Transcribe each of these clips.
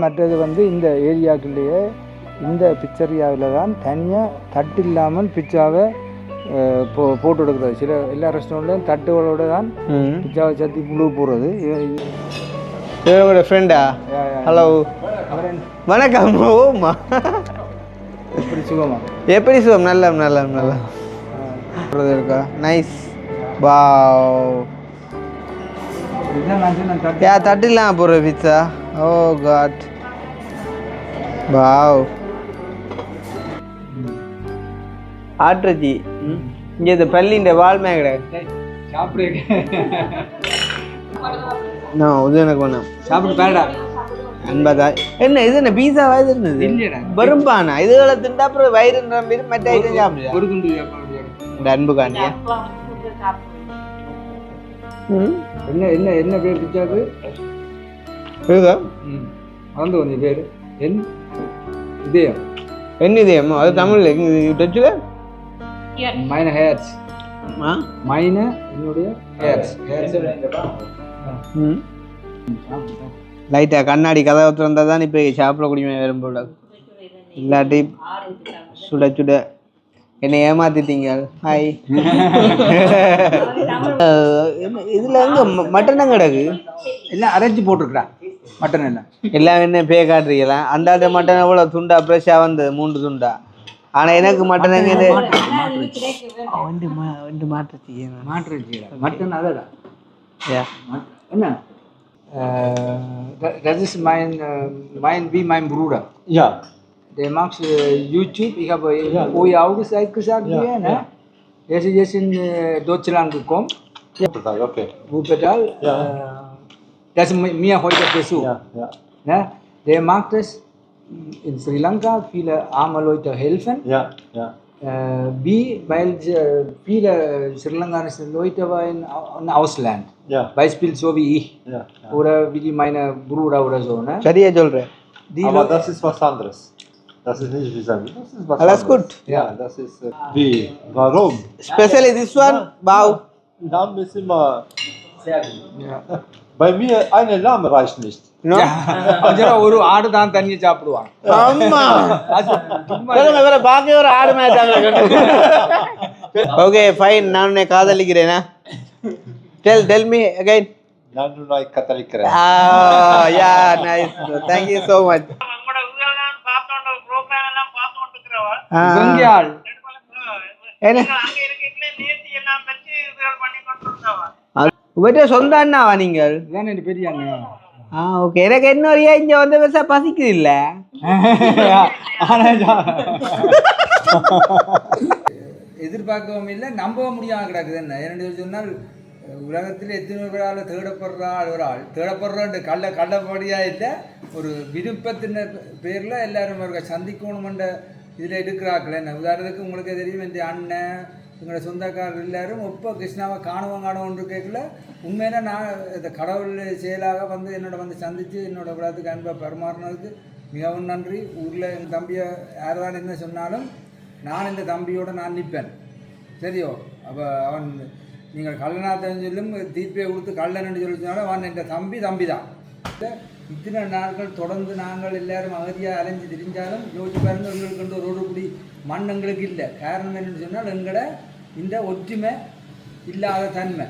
மற்றது வந்து இந்த ஏரியாக்குள்ளேயே இந்த பிச்சரியாவில் தான் தனியாக தட்டு இல்லாமல் பிச்சாவை போட்டு எடுக்கிறது. சில எல்லா ரெஸ்டாரண்ட்லையும் தட்டுகளோட தான் பிச்சாவை சத்தி புழு போடுறது. இவரோட ஃப்ரெண்டா? ஹலோ வணக்கம். ஓமா எப்படி சுகமா? எப்படி சுகம்? நல்ல நல்ல நல்ல இருக்கா? நைஸ். வாவ். யா தட்டிலாம் போடுற பிச்சா. ஓ காட். வாவ். ஆட்ரஜி இங்கே இந்த பள்ளிஇந்த வால்மே கிடையாது. சாப்பிடு. நான் இது எனக்கு வேணாம். சாப்பிட்டு பேரடா. அன்பதா என்ன இது? என்ன பீஸா வயது இருந்தது வரும்பானா? இதுகளை திண்டா அப்புறம் வயிறு நம்பி மற்ற ஐட்டம் சாப்பிடுறா. ஒரு குண்டு இந்த அன்பு காண்டியா என்ன என்ன என்ன பேர் பிச்சாக்கு? மறந்து கொஞ்சம் பேர் என் இதயம். என்ன இதயம்? அது தமிழ்ல டச்சுல மைன ஹேர்ஸ். மைன என்னுடைய ஹேர்ஸ். லைட்டா கண்ணாடி கதவை திறந்தா தான் இப்போ சாப்பிடக்கூடிய வரும் போல. இல்லாட்டி சுட சுட என்னை ஏமாத்திட்டீங்க. ஹாய். இதுல எங்க மட்டன் கிடக்கு? எல்லாம் அரைச்சி போட்டிருக்கா மட்டன் எல்லாம். எல்லாம் என்ன பே காட்டுறீங்களா? அந்தாண்ட மட்டன் எவ்வளோ துண்டா ஃப்ரெஷ்ஷாக வந்தது 3 துண்டா. ஆனால் எனக்கு மட்டன் எங்க இது மாட்டுச்சு மட்டன் அதடா. யா என்ன das ist mein wie mein Bruder. Ja. Der macht YouTube. Ich habe vorher auch gesagt, ne? Er ist jetzt in Deutschland gekommen. Wuppertal, okay. Wuppertal. Ja. Das ist mir heute Besuch. Ja, ja. Ne? Der macht es in Sri Lanka, viele arme Leute helfen. Ja, ja. Wie, weil viele Sri Lankanische Leute waren im Ausland. Ja. Beispiel so wie ich. Ja, ja. Oder wie meine Bruder oder so. Ne? சரியா சொல்கிறேன். Aber das ist was anderes. Das ist nicht wie sein. Das ist was Alles anderes. gut. Ja, das ist wie. Warum? Especially this one. Wow. Lamm ist immer. Sehr gut. Ja. Bei mir eine Lamm reicht nicht. ஒரு ஆடு தான் தண்ணி சாப்பிடுவாங்க. ஆமா. சொல்லுங்க வேற பாக்கி ஒரு ஆடு மேய்ச்சாங்க. Okay fine. நான் உன்னை காதலிக்கிறேனா? Tell me again. நான் உன்னை காதலிக்கிறேன். Yeah, nice. Thank you so much. நம்மட ஊர்ல பாத்தோட ப்ரோகிராம் எல்லாம் பாத்துட்டு இருக்கறவா. வெங்கியாள். என்ன அங்க இருக்கீங்களே நேத்தி எல்லாம் வச்சு இதுகள் பண்ணி கொண்டிருந்தவா. உபட்ட சொந்த அண்ணாவா நீங்கள்? இதானே இந்த பெரிய அண்ணன். ஓகே. எனக்கு இன்னொரு இங்க வந்து பெருசா பசிக்குது இல்ல. எதிர்பார்க்கவும் இல்லை, நம்பவும் முடியாம கிடக்குது. என்ன இரண்டு சொன்னால் உலகத்தில் எத்தனை பேரால் தேடப்படுறான்னு கள்ளப்படியா இல்லை, ஒரு விருப்பத்தின் பேரில் எல்லாரும் ஒரு சந்திக்கணுமென்ற இதில் இருக்கிறாக்கள். என்ன உதாரணத்துக்கு உங்களுக்கு தெரியும், இந்த அண்ணன் எங்களோட சொந்தக்காரர் எல்லாரும் இப்போ கிருஷ்ணாவை காணுவோன்னு கேட்கல. உண்மையில நான் இந்த கடவுள் செயலாக வந்து என்னோட வந்து சந்தித்து என்னோட விழாத்துக்கு அன்பை பரிமாறினதுக்கு மிகவும் நன்றி. ஊரில் என் தம்பியை யார் தான் என்ன சொன்னாலும் நான் இந்த தம்பியோடு நான் நிற்பேன். சரியோ? அப்போ அவன் நீங்கள் கள்ளனாத்தன் சொல்லும் தீர்ப்பை கொடுத்து கள்ளன்னு சொல்லினாலும் அவன் என் தம்பி தான். இத்தனை நாட்கள் தொடர்ந்து நாங்கள் எல்லாரும் அகதியாக அலைஞ்சு திரிஞ்சாலும் யோசிச்சு பாருங்க, எங்களுக்கு கொண்டு ஒரு குடி மண் எங்களுக்கு இல்லை. காரணம் என்னென்னு சொன்னால் எங்களை இந்த ஒற்றுமை இல்லாத தன்மை.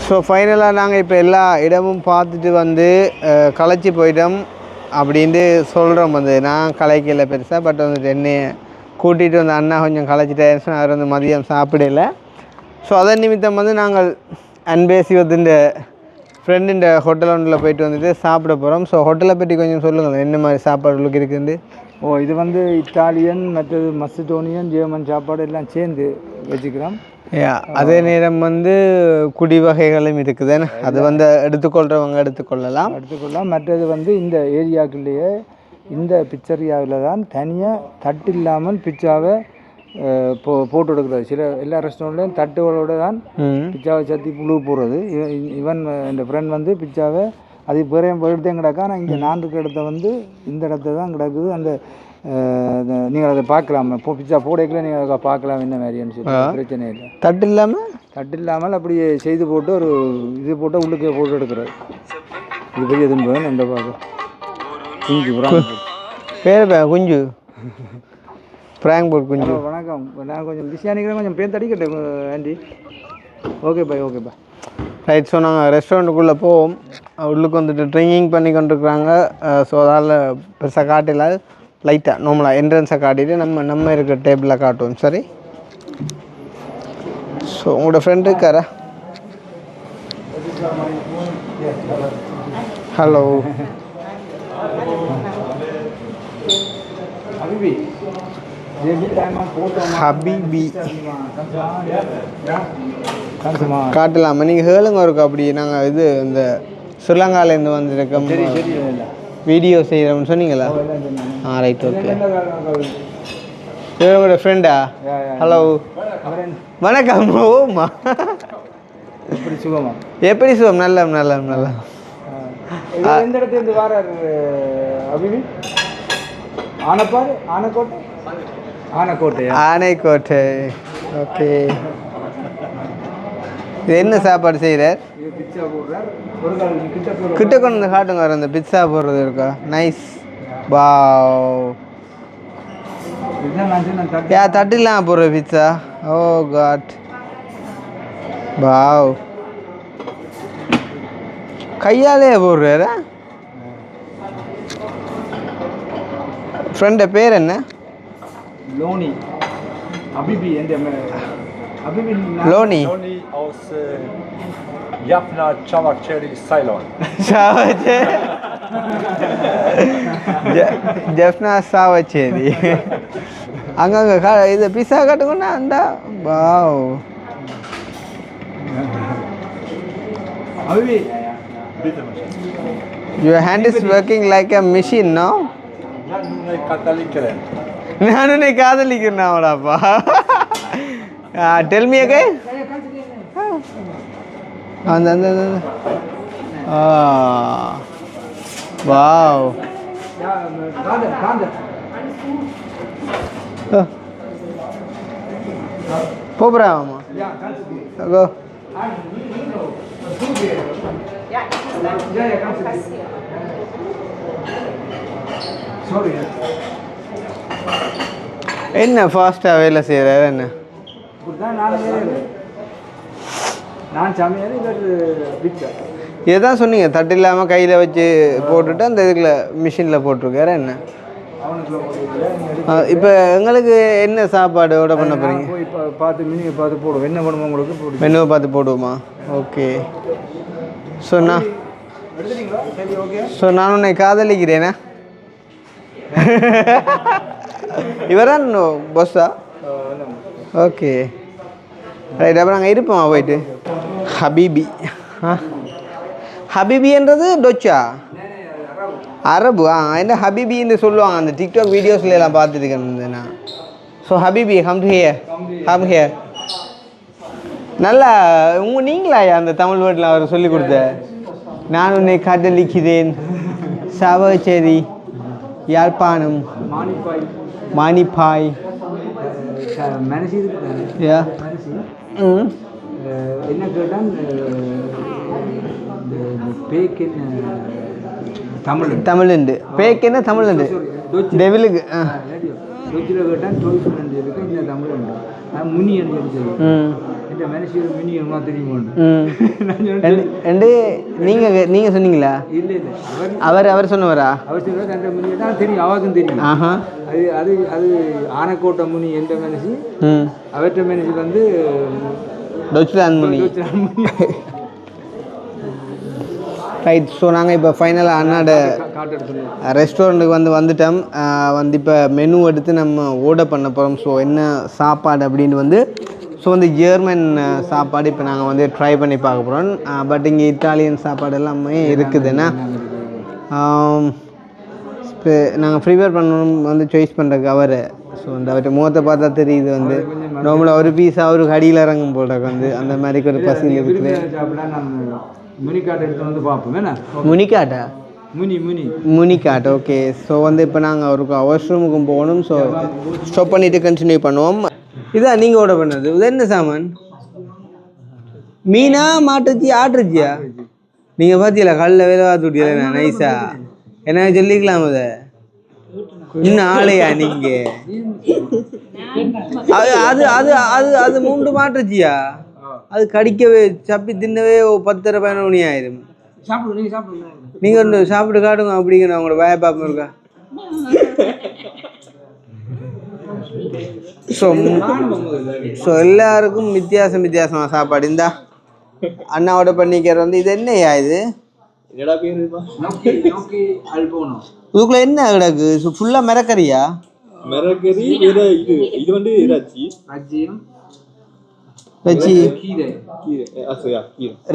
ஸோ ஃபைனலாக நாங்கள் இப்போ எல்லா இடமும் பார்த்துட்டு வந்து களைச்சி போயிட்டோம் அப்படின்ட்டு சொல்கிறோம். வந்து நான் கலைக்கல பெருசாக, பட் வந்துட்டு என்னையை கூட்டிகிட்டு வந்து அண்ணா கொஞ்சம் கலைச்சிட்டேன். அவர் வந்து மதியம் சாப்பிடல. ஸோ அதன் நிமித்தம் வந்து நாங்கள் அன்பேசிவத்தின் ஃப்ரெண்டுன்ற ஹோட்டல் ஒன்றில் போயிட்டு வந்துட்டு சாப்பிட போகிறோம். ஸோ ஹோட்டலை பற்றி கொஞ்சம் சொல்லுங்கள், என்ன மாதிரி சாப்பாடுகளுக்கு இருக்குது? இது வந்து இத்தாலியன், மற்றது மசிடோனியன், ஜெர்மன் சாப்பாடு எல்லாம் சேர்ந்து வச்சுக்கிறோம். அதே நேரம் வந்து குடி வகைகளும் இருக்குது. அது வந்து எடுத்துக்கொள்கிறவங்க எடுத்துக்கொள்ளலாம். மற்றது வந்து இந்த ஏரியாக்குள்ளேயே இந்த பிச்சரியாவில் தான் தனியாக தட்டு இல்லாமல் பிச்சாவை போட்டு எடுக்கிறது. சில எல்லா ரெஸ்டாரண்ட்லையும் தட்டுகளோட தான் பிச்சாவை சத்தி புழு போடுறது. இவன் இந்த ஃப்ரெண்ட் வந்து பிச்சாவை அது பேரையும் போயிட்டு தான் கிடக்கா. ஆனால் இங்கே நான் இருக்கிற இடத்த வந்து இந்த இடத்த தான் கிடக்குது. அந்த நீங்கள் அதை பார்க்கலாம் பிச்சா போடைக்குள்ள நீங்கள் அதை பார்க்கலாம் என்ன மாதிரின்னு சொல்லி பிரச்சனை இல்லை. தட்டு இல்லாமல் தட்டு இல்லாமல் அப்படியே செய்து போட்டு ஒரு இது போட்டு உள்ளுக்கே போட்டு எடுக்கிறது. இது பெரிய துன்பம் இந்த பார்க்க குஞ்சு பேர் குஞ்சு பிராங்க்போர்ட் குஞ்சு. வணக்கம், நான் கொஞ்சம் பிஸியாக நிற்கிறேன், கொஞ்சம் பேர் தடிக்கட்டேன் aunty. Okay bye, okay bye. Right. So நாங்கள் ரெஸ்டாரண்ட்டுக்குள்ளே போவோம். உள்ளுக்கு வந்துட்டு ட்ரிங்கிங் பண்ணி கொண்டிருக்குறாங்க. ஸோ அதால் பெருசாக காட்டில லைட்டாக நார்மலாக என்ட்ரன்ஸை காட்டிட்டு நம்ம இருக்கிற டேபிளில் காட்டுவோம். சரி. ஸோ உங்களோட ஃப்ரெண்டு இருக்காரா? ஹலோ ஹபிபி காட்டலாமா? நீங்கள் கேளுங்க இருக்கு. அப்படி நாங்கள் இது இந்த ஸ்ரீலங்காலேருந்து வந்திருக்கோம், வீடியோ செய்கிறோம்னு சொன்னீங்களா? Right, okay. உங்களோட ஃப்ரெண்டா? ஹலோ, வணக்கம். ஓமா, எப்படி சுகமா? எப்படி சுகம்? நல்லா நல்லா நல்லா. எந்த இடத்துலேருந்து வராரு அபிவி? ஆனப்பாடு, ஆனக்கோட்டை, ஆனைக்கோட்டை. ஓகே. இது என்ன சாப்பாடு செய்கிறார்? கிட்ட கொண்டு வந்து காட்டுங்க. வர அந்த பிட்சா போடுறது இருக்கா? நைஸ். வாவ். தட்டிலாம் போடுற பிட்சா. ஓ காட். வாவ். கையாலே போடுறாரா? ஃப்ரெண்டு பேர் என்ன? லோனி. அபிபி எந்த அபிபி? Loni. Loni aus Jaffna Chavacheri Ceylon. Jaffna Chavacheri. அங்கங்கே இது பிஸா கட்டுக்கொண்டா அந்த வாவ். அபிபி, your hand is working like a machine, no? நான் உன்னை காதலிக்கிறேன்டாப்பா. Tell me again. அந்த அந்த வாவ். போகிறாமா? கோ. என்ன ஃபாஸ்ட்டாக வேலை செய்கிறாரு? என்ன நான் சமையல் பிச்சா இதுதான் சொன்னீங்க, தட்டு இல்லாமல் கையில் வச்சு போட்டுட்டு அந்த இதுக்குள்ள மிஷினில் போட்டிருக்காரு. என்ன இப்போ எங்களுக்கு என்ன சாப்பாடு ஆர்டர் பண்ண போகிறீங்க? இப்போ பார்த்து மெனுவை பார்த்து போடுவோம். என்ன பண்ணுவோம் உங்களுக்கு போடுவோம். மெனுவை பார்த்து போடுவோமா? ஓகே. ஸோ நான் உன்னை காதலிக்கிறேனா? இவரா பொஸ்ஸா? Okay right. அப்புறம் நாங்கள் இருப்போமா போயிட்டு? ஹபீபி. ஹபீபின்றது டொச்சா? அரபு. என்ன ஹபீபின்னு சொல்லுவாங்க அந்த டிக்டாக் வீடியோஸ்ல எல்லாம் பார்த்துருக்கேன் நான். ஸோ ஹபீபி கம் ஹியர். நல்லா நீங்களா அந்த தமிழ் வேர்டில் அவர் சொல்லி கொடுத்த நான் உன்னை காதலிக்கிறேன் சாவச்சேரி யாழ்ப்பாணம் மானிப்பாய். என்ன கேட்டால் தமிழுண்டு பேக்கென்ன தமிழுண்டு டெவிலுக்கு கேட்டால் இந்த தமிழ் உண்டு. முனி அடிச்சது இந்த மனுஷன் முனி என்ன தெரியுமா? நீங்கள் சொன்னீங்களா? இல்லை இல்லை, அவர் சொன்னவரா? அவர் சொன்னவர் அந்த முனியை தான் தெரியும், அவருக்கும் தெரியும். அது அது அது ஆனைக்கோட்டை முனி எந்த மனுஷி, அவற்ற மனுஷி வந்து டொச்லாந்து முனி. ரைட். ஸோ நாங்கள் இப்போ ஃபைனலாக அண்ணாட ரெஸ்டாரண்ட்டுக்கு வந்துட்டோம். இப்போ மெனு எடுத்து நம்ம ஆர்டர் பண்ண போகிறோம். ஸோ என்ன சாப்பாடு அப்படின்னு ஸோ ஜெர்மன் சாப்பாடு இப்போ நாங்கள் ட்ரை பண்ணி பார்க்க போகிறோம். பட் இங்கே இட்டாலியன் சாப்பாடு எல்லாமே இருக்குதுன்னா இப்போ நாங்கள் ப்ரிப்பேர் பண்ணணும் சாய்ஸ் பண்ணுறதுக்கு அவர். ஸோ அவர்கிட்ட முகத்தை பார்த்தா தெரியுது நார்மலாக ஒரு பீஸா ஒரு கடியில் இறங்கும் போடுறக்கு அந்த மாதிரி ஒரு பசியில் இருக்குது. முனிக்காட்டை எடுத்து பார்ப்போம். முனிக்காட்டா? முனிகாட். ஓகே. ஸோ வந்து இப்போ நாங்கள் ஒரு வாஷ்ரூமுக்கும் போகணும். ஸோ ஸ்டாப் பண்ணிவிட்டு கண்டினியூ பண்ணுவோம். இதான் நீங்கள் ஆர்டர் பண்ணது. இது என்ன சாமான்? மீனா, மாட்டுச்சி, ஆட்டுச்சியா? நீங்கள் பார்த்தீங்களா கல்லில் வேலை பார்த்து விட்டீங்களா நைஸா? என்ன சொல்லிக்கலாம் அதை இன்னும் ஆளையா நீங்கள்? அது அது அது அது அது 3 மாட்டுச்சியா? அது கடிக்கவே சப்பி தின்னவே 10-15 மணி ஆயிடும். நீங்கள் ஒன்று சாப்பிட்டு காட்டுங்க அப்படிங்கிற அவங்களோட வய பாப்பம் இருக்கா? ஸோ எல்லாருக்கும் வித்தியாசமாக சாப்பாடு. இந்தா அண்ணாவோட பண்ணிக்கிற வந்து இது என்னையா இது? இதுக்குள்ள என்ன கிடக்கு? ஃபுல்லாக மிரக்கறியா? இது வந்து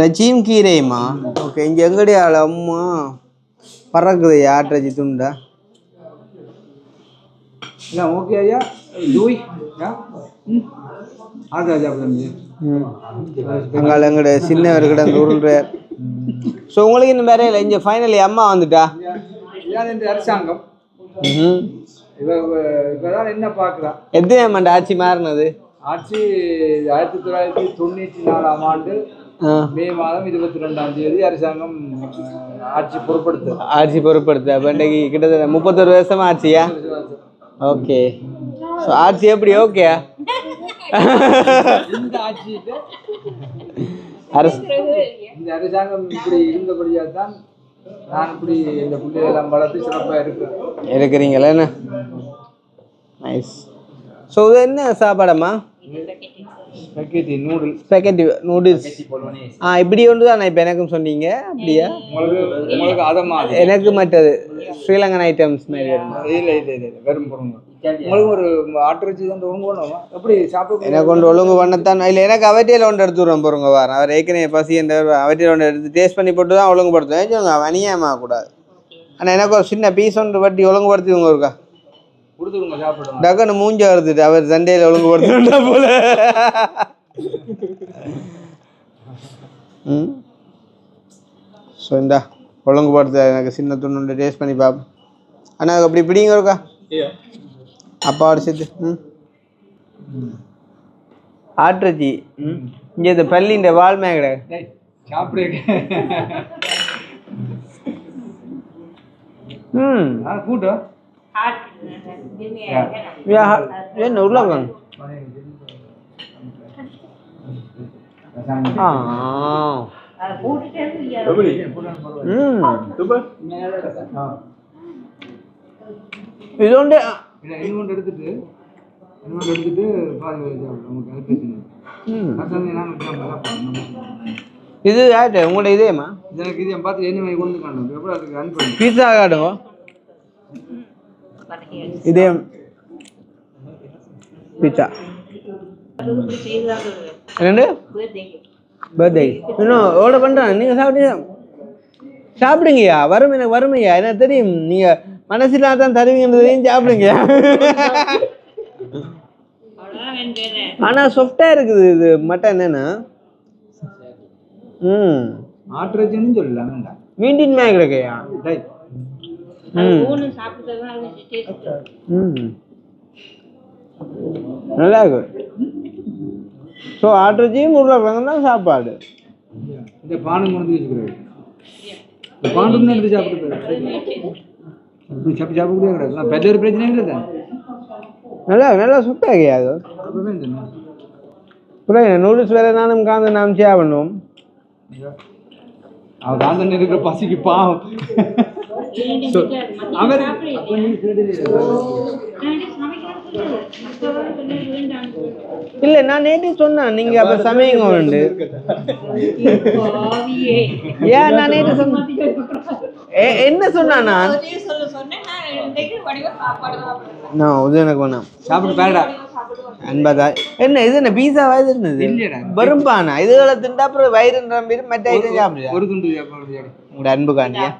ரஜியும் கீரையுமா? ஓகே. இங்கே எங்கடி ஆள் அம்மா பறக்குது ஆட்ரஜி துண்டா? ஓகே ஐயா. ஜூய் அங்கால எங்கட சின்னவர் கிடந்து உருள்றார். ஸோ உங்களுக்கு இன்னும் வேற இல்லை. இங்கே ஃபைனலி அம்மா வந்துட்டா. இந்த அரசாங்கம் இப்பதான் என்ன பார்க்குறா? எத்தனை ஆட்சி மாறினது? ஆட்சி 1994ஆம் ஆண்டு மே மாதம் 22ஆம் தேதி அரசாங்கம் ஆட்சி பொறுப்படுத்த. அப்போ இன்றைக்கு கிட்டத்தட்ட 31 வருஷமா ஆட்சியா? ஓகே. ஸோ ஆட்சி எப்படி? ஓகே. இந்த ஆட்சியில இந்த அரசாங்கம் இப்படி இருந்தபடியாக தான் நான் இப்படி இந்த பிள்ளைகளெல்லாம் வளர்த்து சிறப்பாக இருக்கிறீங்களா? என்ன நைஸ். ஸோ இது என்ன சாப்பாடம்மா? Spaghetti noodles. இப்படி ஒன்று தான் இப்போ எனக்கும் சொன்னீங்க. அப்படியா? உங்களுக்கு அதை மாதிரி எனக்கு மற்றது ஸ்ரீலங்கன் ஐட்டம்ஸ் மாதிரி இல்லை வெறும் பொருங்க. உங்களுக்கு ஒரு ஆட்டுச்சி தான் ஒழுங்கு பண்ணுவோமா? எப்படி சாப்பிட எனக்கு கொண்டு ஒழுங்கு பண்ணத்தான் இல்லை. எனக்கு அவற்றியில் ஒன்று எடுத்து விடுறோம் பொருங்க. வாரம் அவர் ஏற்கனவே பசி என்ற அவற்றியில் ஒன்று எடுத்து டேஸ்ட் பண்ணி போட்டு தான் ஒழுங்குபடுத்துவேன். அநியாயமாக கூடாது. ஆனால் எனக்கு ஒரு சின்ன பீஸ் ஒன்று வட்டி ஒழுங்குபடுத்திவங்க இருக்கா கொடுத்துருங்க சாப்பிடுங்க. டக்குன்னு மூஞ்ச வருதுட்டு அவர் சண்டையில் ஒழுங்குபடுத்தா போல. ஸோ இந்தா ஒழுங்குபடுத்த எனக்கு சின்ன துண்டு டேஸ்ட் பண்ணி பார்ப்போம். ஆனால் அப்படி பிடிங்க இருக்கா அப்பாவோட சேர்த்து. ஆட்டுச்சி இங்கே இந்த பள்ளின்ற வால்மே கிடையாது. சாப்பிடு. கூட்டம் என்ன உருளைக்கிழங்கு? இது ஒன்று இன்னொன்று எடுத்துட்டு இது ஆயிட்டு உங்களோட இதேம்மா? எனக்கு இதே பார்த்து என்ன மாதிரி கொண்டு காணும் எப்படி அதுக்கு அனுப்பி பீஸா காட்டுங்க. இதே பீஸா ரெண்டு பர்த்டே இன்னும் எவ்வளோ பண்ணுறாங்க? நீங்கள் சாப்பிடுங்கய்யா. வரும் எனக்கு வருமையா? எனக்கு தெரியும் நீங்கள் மனசில் தான் தருவீங்கன்றதையும் சாப்பிடுங்கய்யா. ஆனால் சாஃப்டாக இருக்குது இது மட்டன். என்னன்னா ஆட்டுறச்சின்னு சொல்லலாம். மீண்டின் மேக் இருக்கையா? நல்லா இருக்கு. ஸோ ஆட்டுறச்சியும் உருளைக்கிழங்கு தான் சாப்பாடு. இந்த பானம் கொண்டு வச்சுக்கிறாரு. இந்த பானம் எடுத்து சாப்பிட்டு சாப்பிடக்கூடிய கிடையாது. நான் பெரிய ஒரு பிரச்சனை இல்லை தான். நல்லா சூப்பராக கிடையாது. நூடுல்ஸ் வேறு நானும் காந்து நாம் சேவ் பண்ணுவோம். அவர் காந்தன் இருக்கிற பசிக்கு பாவம். அவர் இல்லை நான் நேற்று சொன்னேன் நீங்கள் அப்போ சமையங்க உண்டு. ஏன் நான் நேற்று சொன்னேன் என்ன சொன்னேன் நான் எனக்கு வேணாம் சாப்பிட்டு பேரடா அன்பதா என்ன இது என்ன பீஸாவா இது இருந்தது வரும்பானா இதுகளை திண்டா அப்புறம் வயிறு நம்பிட்டு மற்ற ஐட்டம் சாப்பிடுங்க ஒரு துண்டு உங்களோட அன்பு காண்டியா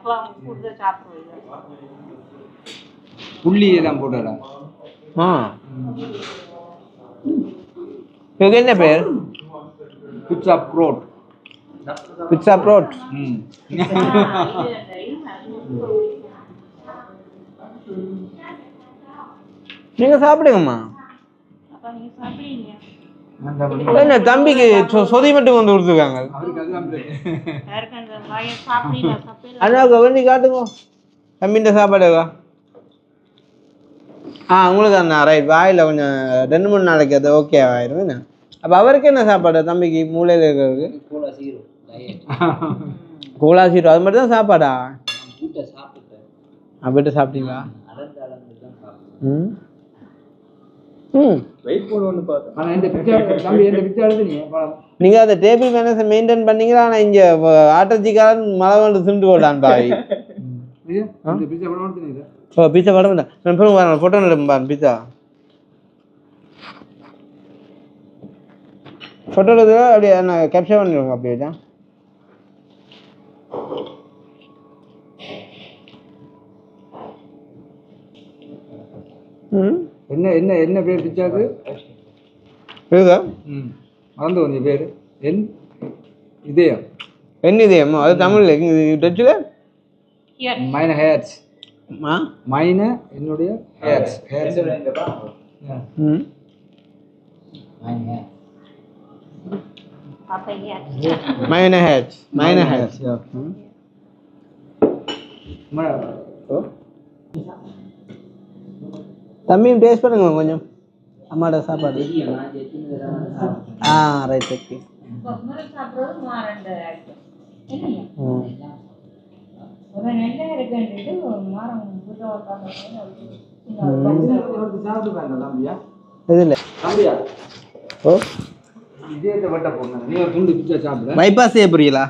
புள்ளி தான் போட்டுடா. இதுக்கு என்ன பேர்? Pizza broad. Pizza broad. நீங்க சாப்பிடுங்கம்மா. அப்ப நீங்க சாப்பிடுறீங்க. என்ன தம்பிக்கு சொதி மட்டும் வந்து கொடுத்துருக்காங்க. யாருக்கு அந்த வாயை சாப்பிடல சாப்பிடல. அண்ணா வந்து காட்டுங்க தம்பின்ற சாப்பாடுக்கா. உங்களுக்கு அண்ணா ரைட். வாயில் கொஞ்சம் 2-3 நாளைக்கு அது ஓகே ஆயிரும் என்ன. அப்போ அவருக்கு என்ன சாப்பாடு தம்பிக்கு மூளையில் இருக்கிறதுக்கு? கோலா சீரோ அது மட்டும் தான் சாப்பாடா? வீட்டை சாப்பிட்டீங்களா? ம் ம் நீங்க அந்த டேபிள் மேனேஜ் மெயின்டைன் பண்ணீங்களா? ஆனால் இங்கே ஆட்டர்ஜிக்காரன் மழை வந்து திண்டு போட்டான் பாய். பீஸா படம் வரேன் ஃபோட்டோ எடுப்பான். பீஸா ஃபோட்டோ எடுத்து அப்படியே நான் கேப்சர் பண்ணிடுவேங்க. அப்படியே தான் என்ன என்ன என்ன பேர் பிச்சாக்கு இருக்குதா? மறந்து கொஞ்சம் பேர் என் இதயம். என்ன இதயம்? அது தமிழ்ல டச்சில் மைன ஹேட்ஸ். மைன என்னுடைய ஹேட்ஸ். ஹேட்ஸ் மைன ஹேட்ஸ். மைன ஹேட்ஸ். தம்பியும் டேஸ்ட் பண்ணுங்க கொஞ்சம் அம்மாட சாப்பாடு. Right okay. பைபாஸ் செய்ய புரியலா?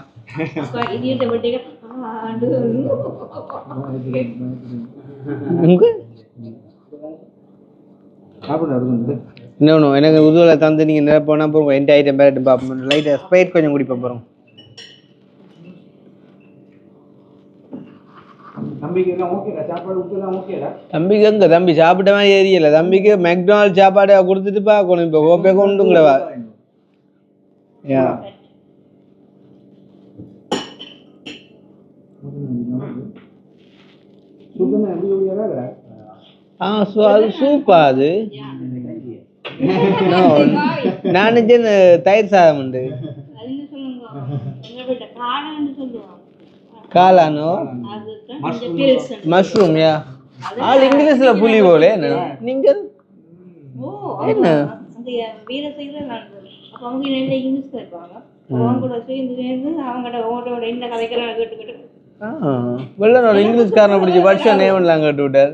இன்னொன்று எனக்கு உதுவில் தந்து நீங்கள் நிறைய போனால் போகிறோம். எந்த ஐட்டம் பேரட்டு பார்ப்போம். லைட்டாக ஸ்ப்ரைட் கொஞ்சம் குடிப்ப போகிறோம். தம்பிக்கு எங்க தம்பி சாப்பிட்ட மாதிரி ஏரியல. தம்பிக்கு மெக்டானல்ட் சாப்பாடு கொடுத்துட்டு பார்க்கணும். இப்போ ஓப்பே கொண்டுங்களவா அது சூப்பா? அது நான் தயிர் சாதம் உண்டு. காளானோ மஷ்ரூம் யா ஆள் இங்கிலீஷ்ல புலி போல. நீங்க என்ன வெள்ளனோட இங்கிலீஷ்காரனை பிடிச்சி வருஷம் நேவன்லாம் கேட்டு விட்டார்.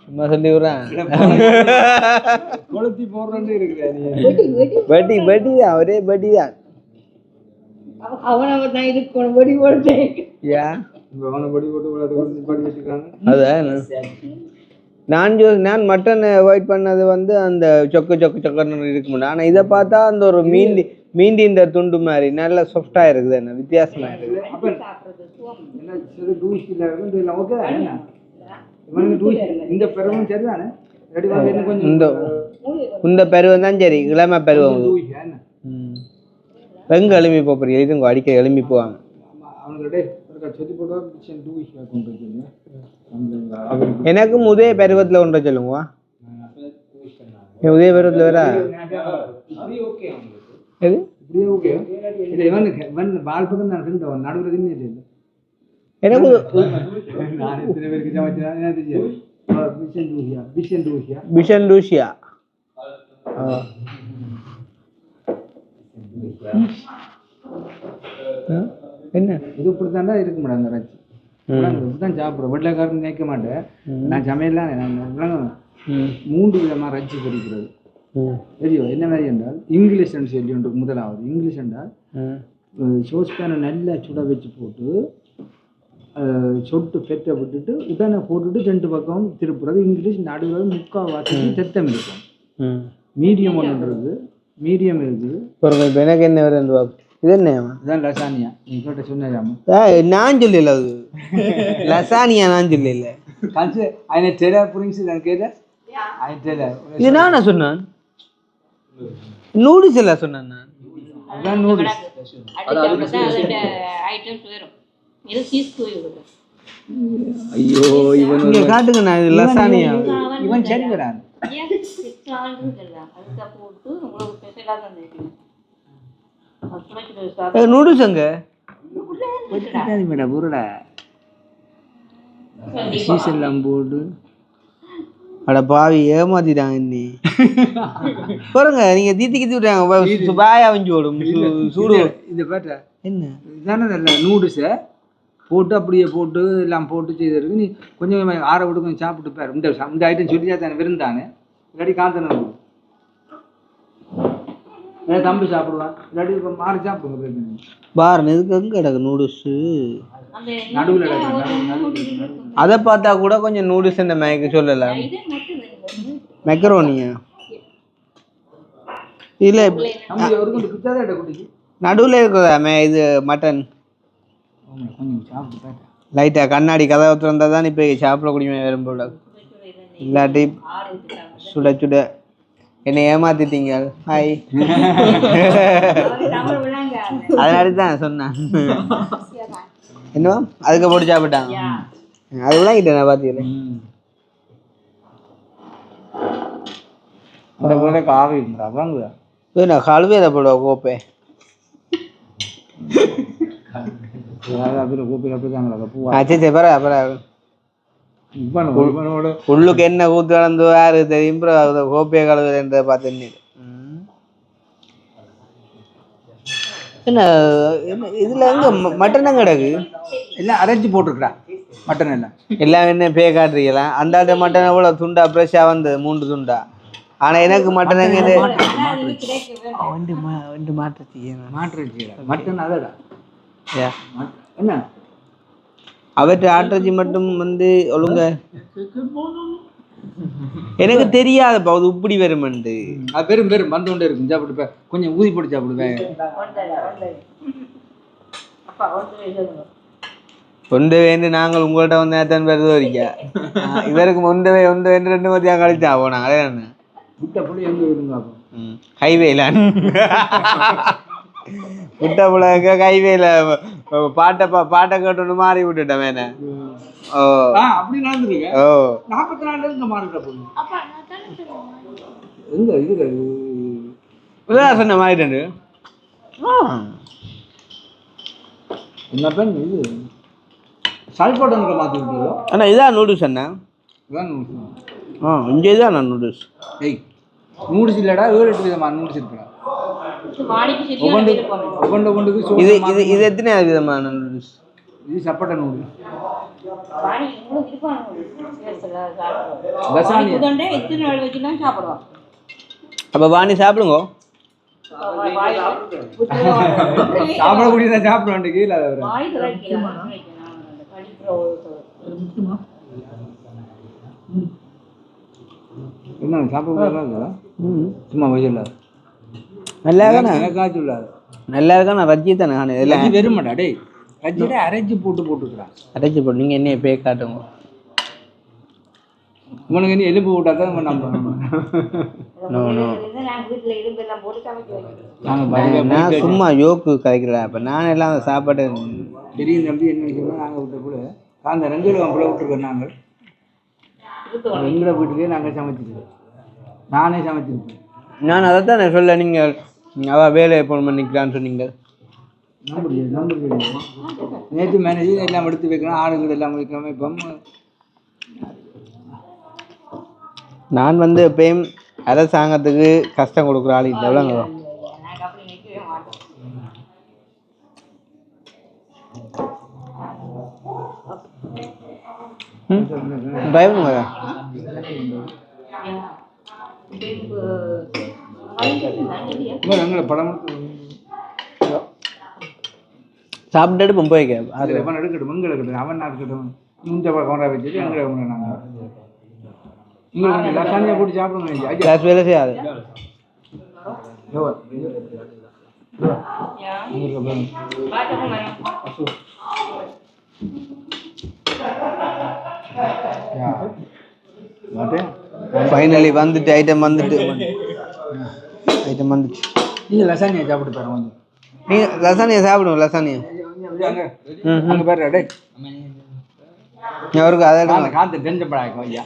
சும்மா சொல்லி விடுறேன். பட்டி பட்டி தான் ஒரே பட்டி தான். நான் மட்டன் அவாய்ட் பண்ணது வந்து அந்த சொக்கு சொக்கு சொக்கன்னு இருக்குமுன்னா. ஆனால் இதை பார்த்தா அந்த ஒரு மீண்டின்ற துண்டு மாதிரி நல்ல சாஃப்டா இருக்குது. என்ன வித்தியாசமா இருக்குது. இந்த பருவம் தான் சரி. இளம பருவம் எங்க எழுப்பி போறீங்க? இதுங்க அடிக்க எழுப்பி போவாங்க. எனக்கும் உதய பருவத்துல ஒன்றை சொல்லுங்க. உதய பருவத்துல வேற என்ன இது இப்படித்தாண்டா இருக்க மாட்டேன். அந்த ரச்சி இப்படிதான் சாப்பிட்றோம். வெள்ளைக்காரன் நினைக்க மாட்டேன். நான் சமையல்லாம் 3 விதமாக ரச்சி பிடிக்கிறது தெரியும். என்ன மாதிரி என்றால் இங்கிலீஷ் சொல்லி ஒன்று. முதலாவது இங்கிலீஷ் என்றால் சோஸ்பேனை நல்லா சுட வச்சு போட்டு சொட்டு பெற்ற விட்டுட்டு உடனே போட்டுட்டு 2 பக்கம் திருப்புறது. இங்கிலீஷ் நடுவில் 3/4 வாசிக்கு தெத்தம் இருக்கும். மீடியம் ஒன்று இருக்குது. மீடியம் இருக்குது. எனக்கு என்ன வருது? இது என்ன? இதுதான் லசானியா. நீ கேட்ட சொன்னாமா? நான் சொல்லல. அது லசானியா நான் சொல்லல. ఆయన తెల పురించి దానికి ఏదా ఆయన తెల இது நானா சொன்னான்? நூடுல்ஸ் எல்லாம் சொன்னான் நான். அதான் நூடுல்ஸ். அது ஐட்டம்ஸ் வரும். இது சீஸ் கோய் ஐயோ இவன் இங்கே காட்டுங்க நான் இது லசானியா இவன் சரி வரான். நூடுல்ஸ் அங்கே மேடம் உருடா சீசன்லாம் போட்டு அட பாவி ஏமாத்திட்டாங்க நீ பாருங்க நீங்க தீத்தி விட்டாங்க பாயா வஞ்சி ஓடும் சூடு இந்த பேட்டை என்ன இதுதானே இல்லை நூடுல்ஸை போட்டு அப்படியே போட்டு எல்லாம் போட்டு செய்திருக்கு. நீ கொஞ்சம் ஆற விட்டு கொஞ்சம் சாப்பிட்டு பாரு. இந்த ஐட்டம் சொல்லியா தானே விருந்தானே இல்லாட்டி காந்தன தம்பி சாப்பிடுவான் இல்லாட்டி இப்போ மாறி சாப்பிடுங்க. பாரு இதுக்கு எங்க கிடக்கு நூடுல்ஸ் நடுவில் அதை பார்த்தா கூட கொஞ்சம் நூடுல்ஸ் இந்த மேக்கு சொல்லலாம். மெக்கரோனியா இல்ல நடுவில் இருக்குதாமே இது மட்டன் லைட்டா கண்ணாடி கதவை திறந்தா தான் இப்போ சாப்பிடக்கூடிய வரும் போல. இல்லாட்டி சுட சுட என்னை ஏமாத்திட்டீங்க. ஹாய் அதனால தான் சொன்னேன். என்னவா அதுக்கு போட்டு சாப்பிட்டாங்க அது விளாங்கிட்டேன் நான் பார்த்தீங்களே. காவி இருந்தா வாங்குதா நான் கழுவே அதை போடுவா கோப்பை சரி பரவாயில்ல. உள்ளுக்கு என்ன ஊத்து கலந்து யாரு தெரியும் கோப்பையை கழுவுறத பார்த்து என்ன இதுல எங்க மட்டன் கிடக்கு எல்லாம் அரைச்சி போட்டுருக்கா மட்டன் எல்லாம் எல்லாம் என்ன பே காட்டுறீங்களா அந்த மட்டன் எவ்வளோ துண்டா ஃப்ரெஷ்ஷாக வந்து 3 துண்டா. ஆனா எனக்கு மட்டன் எங்க மாட்டுறச்சி மட்டன் அதடா என்ன அவற்றை ஆட்டுறச்சி மட்டும் வந்து ஒழுங்க எனக்கு தெரியாதப்பா அது இப்படி வருமெண்டு. அது பெரும் பெரும் வந்து கொண்டே இருக்கும். சாப்பிட்டு கொஞ்சம் ஊதி போட்டு சாப்பிடுவேன். ஒன்று வேண்டு நாங்கள் உங்கள்கிட்ட வந்து நேரத்தான் வருது வரைக்கும் இவருக்கு ஒன்று வேண்டு 2 மதியம் கழிச்சா போனாங்க அதே என்ன முட்டை புளி எங்கே வருங்க ஹைவேல முட்டை புளங்க ஹைவேல பாட்டை கேட்டு மாறி விட்டுட்டேன் வேணே. ஓ அப்படி நடந்துருக்கு. ஓ 44 இங்க மாறிட்ட பொண்ணு எங்க இது சொன்ன மாறிட்டு என்ன பெண் இது சால்பாட்டனுக்கு மாற்றி விட்டீங்களோ. அண்ணா இதான் நூடுல்ஸ் அண்ணா. இதான் இங்கே தான் நான் நூடுல்ஸ். ஏய் நூடுல்ஸ் இல்லைடா 7-8 விதமான நூடுல்ஸ் இருக்குடா. ஒவ்வொன்றுக்கு இது இது இது எத்தனை விதமான நூடுல்ஸ்? இது சப்பட்ட நூடுல்ஸ் அப்போ வாணி சாப்பிடுங்க. சாப்பிடக்கூடிய சாப்பிட கீழே என்ன சாப்பிட சும்மா வயசில் நல்லா இருக்கானே காய்ச்சி உள்ளாது நல்லா இருக்கானே ரஜ்ஜி தானே நான் இதெல்லாம் வெறும் மாட்டா டேய் ரஜ்ஜிட அரைச்சி போட்டுக்கிறான். அரைச்சி போட்டு நீங்கள் என்ன பே காட்டுங்க உனக்கு என்ன எலும்பு விட்டா தான் நம்பணும். நான் சும்மா யோக்கு கதைக்கிறேன். இப்போ நான் எல்லாம் சாப்பாடு தெரியும் தம்பி என்ன விஷயம்னா நாங்கள் விட்ட கூட அந்த 2 கிலோ கம்பளை விட்டுருக்கோம். நாங்கள் எங்களை வீட்டுலேயே நாங்கள் சமைச்சிருக்கோம். நானே சமைச்சிருக்கேன். நான் அதை தான் நான் சொல்ல நீங்கள் அவள் வேலையை போன பண்ணிக்கலான்னு சொன்னீங்க. நம்பர் நேற்று மேனேஜர் எல்லாம் எடுத்து வைக்கணும். ஆடுகள் எல்லாம் வைக்காம இப்போ நான் வந்து எப்பயும் அரசாங்கத்துக்கு கஷ்டம் கொடுக்குற ஆள் இல்லை. எவ்வளோங்க பயப்படுங்க எங்களை படம் சாப்பிட்டு எடுப்போம் போய்க்க அவன் எடுக்கட்டும் எங்களை இருக்கட்டும் அவன் இருக்கட்டும் இந்த கவுண்டா வச்சுட்டு எங்களை நாங்கள் உங்களுக்கு லசானியா போட்டு சாப்பிடுங்க. வேலை செய்யாது. ஃபைனலி வந்துட்டு ஐட்டம் வந்துட்டு நீங்கள் லசானியா சாப்பிட்டு பாருங்க. வந்து நீங்கள் லசானியா சாப்பிடுவோம். லசானியா அங்கே பாரு டே அவருக்கு அதை எடுங்க. காத்து தெரிஞ்சப்படாக்கும் ஐயா.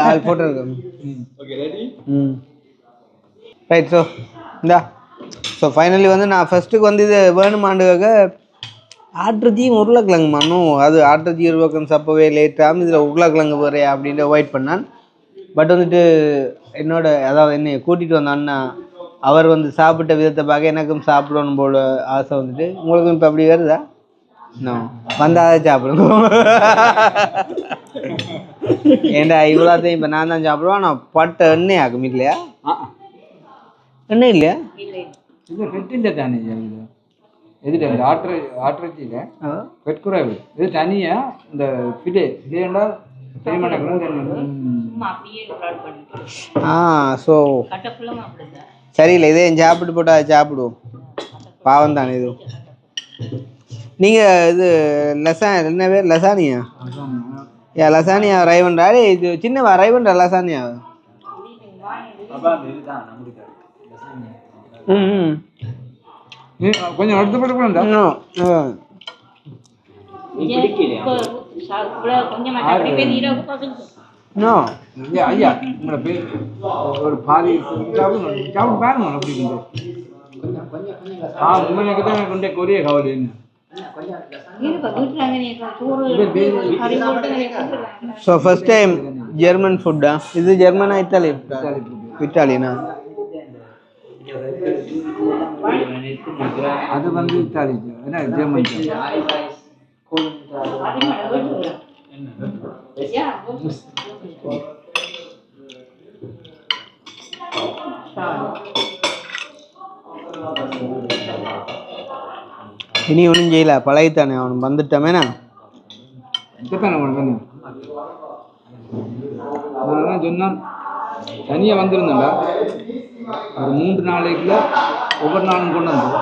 அது போட்டுருக்கோம். ம் ரைட். ஸோ இந்தா ஸோ ஃபைனலி வந்து நான் ஃபஸ்ட்டுக்கு வந்து இது வேணுமாண்டுக்காக ஆட்டுறச்சியும் உருளைக்கிழங்கு மண்ணும் அது ஆட்டுறச்சி உருளைக்கிழங்கு சப்பவே லேட்டாக இதில் உருளைக்கிழங்கு போகிறே அப்படின்ட்டு அவாய்ட் பண்ணான். பட் வந்துட்டு என்னோட அதாவது என்னை கூட்டிகிட்டு வந்த அண்ணா அவர் வந்து சாப்பிட்ட விதத்தை பார்க்க எனக்கும் சாப்பிடணும் போல ஆசை வந்துட்டு. உங்களுக்கும் இப்போ அப்படி வருதா? இன்னும் வந்தால் சாப்பிடுங்க. ஏண்டா இவ்வளோத்தையும் இப்போ நான் தான் சாப்பிடுவேன். நான் பட்ட எண்ணெய் ஆகும் இல்லையா? எண்ணெய் இல்லையா? இது பெட்டிൻ്റെ தானே இது. எதுல இந்த ஆட்டுறச்சியில் பெட்குறைவு இது தனியாக இந்த ஃபிலேண்டா ஸோ சரியில்லை. இதே சாப்பிட்டு போட்டால் சாப்பிடுவோம். பாவம் தானே இது. நீங்கள் இது என்ன பேர் லசானியா? ஏன் லசானியா ரைவன்றாரு இது சின்னவா ரைவன்றா லசானியா? ம் கொஞ்சம் அடுத்த போட்டு கூட ஐயா உங்களோட பேர் ஒரு பாதி சாப்பிட்டு பாருங்க அப்படி உங்களுக்கு தான் கொண்டே கொரிய கவலை என்ன. ஸோ ஃபர்ஸ்ட் டைம் ஜெர்மன் ஃபுட்டா? இது ஜெர்மனா இத்தாலி? இத்தாலினா? அது வந்து இத்தாலி என்ன ஜெர்மன். இனி ஒன்றும் செய்யல பழகித்தானே அவன் வந்துட்டமேனா. அதனால சொன்னான் தனியாக வந்திருந்தேன்டா ஒரு 3 நாளைக்குள்ள ஒவ்வொரு நாளும் கொண்டு வந்து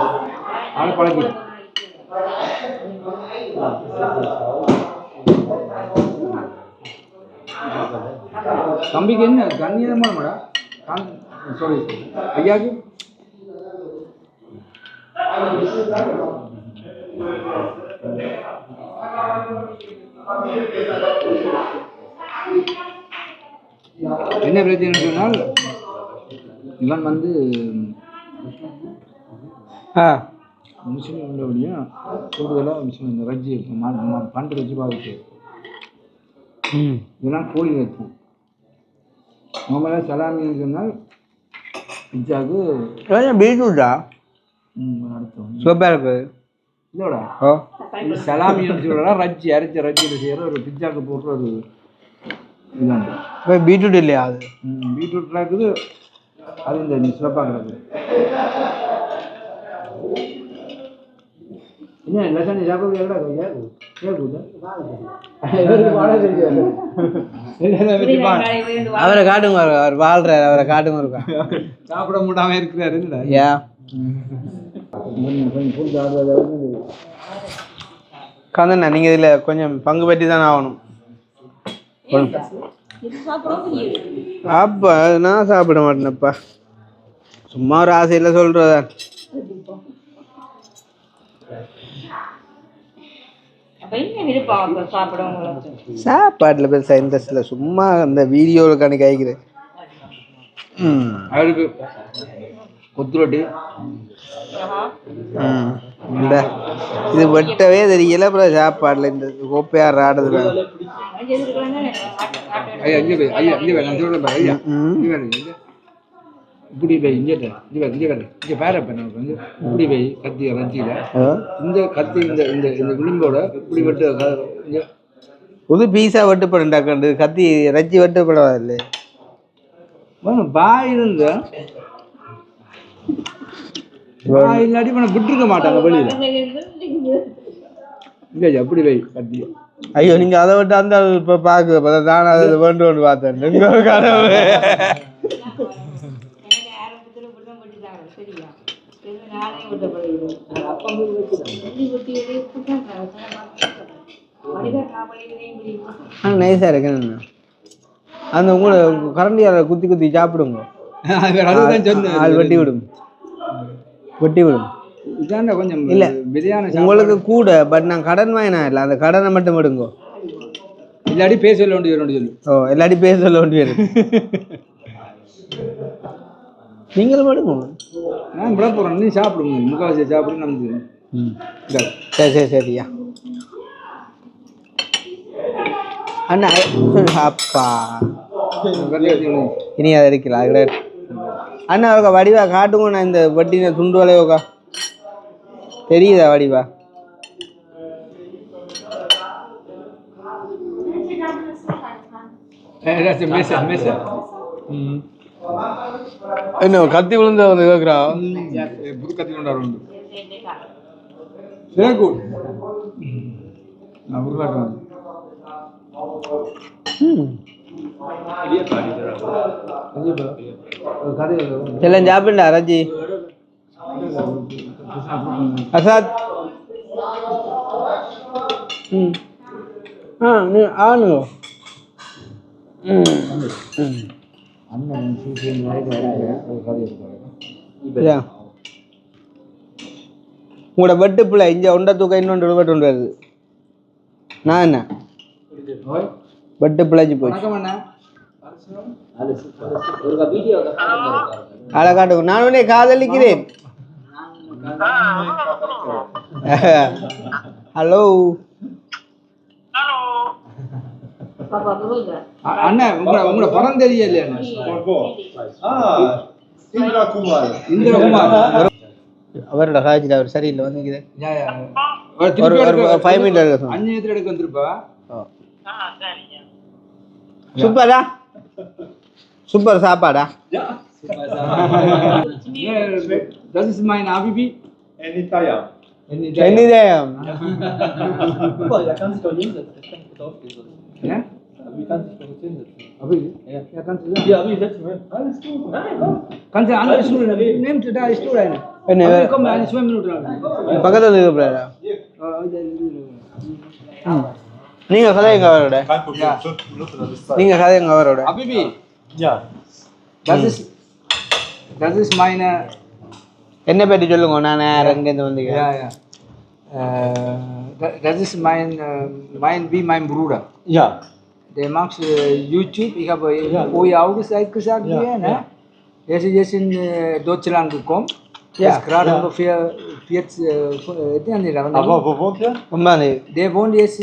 ஆளை பழகி தம்பிக்கு என்ன கண்ணியமான மேடம் சாரி ஐயாக்கு என்ன பிரச்சனை சொன்னால் இவன் வந்து மிஷின் உள்ளபடியா கூடுதலாக மிஷின் இந்த ரஜ்ஜி பண்டு வச்சு பாதிச்சு இதெல்லாம் கோழி வச்சு நார்மலாக சலாமின்னு சொன்னால் பிச்சாவுக்கு பீட்ரூட்டா அடுத்தோம் சூப்பராக இருக்குது இதோட இது சலாமின்னு சொல்லலாம் ரஜ்ஜி அரைச்ச ரஜ்ஜியில் செய்கிற ஒரு பிச்சாக்கு போட்டு ஒரு இதுதான் பீட்ரூட் இல்லையா? அது பீட்ரூட்லாம் இருக்குது. அது இந்த சிறப்பாக கிடக்குது. என்ன லசானி சாப்பிட அவரை காட்டுங்க. அவர் வாழ்றாரு. அவரை காட்டுங்க இருக்கா சாப்பிட முடியாம இருக்கிறாரு. கந்தண்ணா நீங்கள் இதில் கொஞ்சம் பங்கு பெற்றி தானே ஆகணும். அப்பா நான் சாப்பிட மாட்டேனப்பா. சும்மா ஒரு ஆசையில் சொல்கிறதா. சாப்பாட்டில் பெருசாக இன்ட்ரெஸ்ட் இல்லை. சும்மா அந்த வீடியோவில் கணக்கு ஆகிக்கிறேன். அவருக்கு கொத்து ரொட்டி இந்த இது வெட்டவே தெரியல. அப்புறம் சாப்பாடில் இந்த கோப்பையார் ஆடுதுல இப்படி போய் இங்கே பேரப்ப நமக்கு வந்து இப்படி போய் கத்தி ரஞ்சியில் இந்த கத்தி இந்த இந்த இந்த விளிம்போட இப்படி வெட்டு புது பீஸா வெட்டுப்படாண்டு கத்தி ரஞ்சி வெட்டுப்படாது. பாய் இருந்த இல்லாட்டி விட்டுருக்க மாட்டாங்க வெளியில. இல்லை எப்படி வை கத்தி. ஐயோ நீங்கள் அதை விட்டு அந்த இப்போ பார்க்க நான் அதை வேண்டும் பார்த்தேன். கடவுள் நைஸாக இருக்கேன். அந்த உங்களை கரண்டியால் குத்தி குத்தி சாப்பிடுங்க. அது வெட்டி விடும் வெட்டி விடும். இதாண்ட கொஞ்சம் இல்லை பிரியாணி உங்களுக்கு கூட. பட் நான் கடன் வாங்கினா இல்லை அந்த கடனை மட்டும் விடுங்கோ. இல்லாட்டி பேச சொல்ல வேண்டிய சொல்லு. ஓ எல்லாத்தையும் பேச சொல்ல வேண்டி வருது. நீங்களும் படுங்க. நான் விட போகிறேன், நீ சாப்பிடுங்க, முக்கால்வாசி சாப்பிடு நமக்கு. சரி சரியா அண்ணா. அப்பா இனி அதை எடுக்கலாம். அது கிடையாது அண்ணா. அவக்கா வடிவா காட்டுங்க. நான் இந்த வட்டின துண்டு வளையோக்கா தெரியுதா வடிவா? என்ன கத்தி விழுந்த வந்து கேட்குறா? புது கத்தி கொண்டாடு நான் உருவாட்டுவேன். எல்லாம் சாப்பிட்டா ரஜி அசாத்? ஆனுங்க. உங்களோட வெட்டு பிள்ளை இங்கே உண்டை தூக்க இன்னொன்று ரூபாய் ஒன்று வருது. நான் என்ன வெட்டு பிள்ளைச்சு போச்சு. அதை காட்டுங்க. நான் உடனே காதலிக்கிறேன். ஹலோ அண்ணா, உங்களோட படம் தெரியலையா? இந்திரகுமார் அவரோட காய்ச்சல் அவர் சரியில்லை வந்து ஒரு 5 மினிட் அந்நியத்தில் எடுக்க வந்துருப்பா. சூப்பரா சூப்பர் சாப்பாடா. Das ist mein Abibi. Anytime. Anytime. Boah, da kannst du doch hinsetzen. Das kann ich drauf gehen. Ja? Wie kannst du dich hinsetzen? Abibi? Ja, kannst du sagen. Ja, Abi, setz dich mal hin. Alles gut. Nein, komm. Kannst du andere Stuhl nehmen? Nimm da die Stuhl rein. என்ன Komm, eine 2 Minuten. பக்கத்தில் இருக்கிறாரா? நீங்க கதைங்க அவரோட. Kein Problem. 5 Minuten, dann ist Zeit. நீங்க கதைங்க அவரோட. Abibi. Ja. Das ist meine. என்ன பற்றி சொல்லுங்க. நான் எங்கேருந்து வந்தீங்க? Ja, ja. Das ist mein Bruder. Ja. Der macht YouTube. Ich habe vorher auch gesagt, ne? Er ist jetzt in Deutschland gekommen. Ja. Ist gerade ungefähr 40 Jahre. Aber wo wohnt ihr? Der wohnt jetzt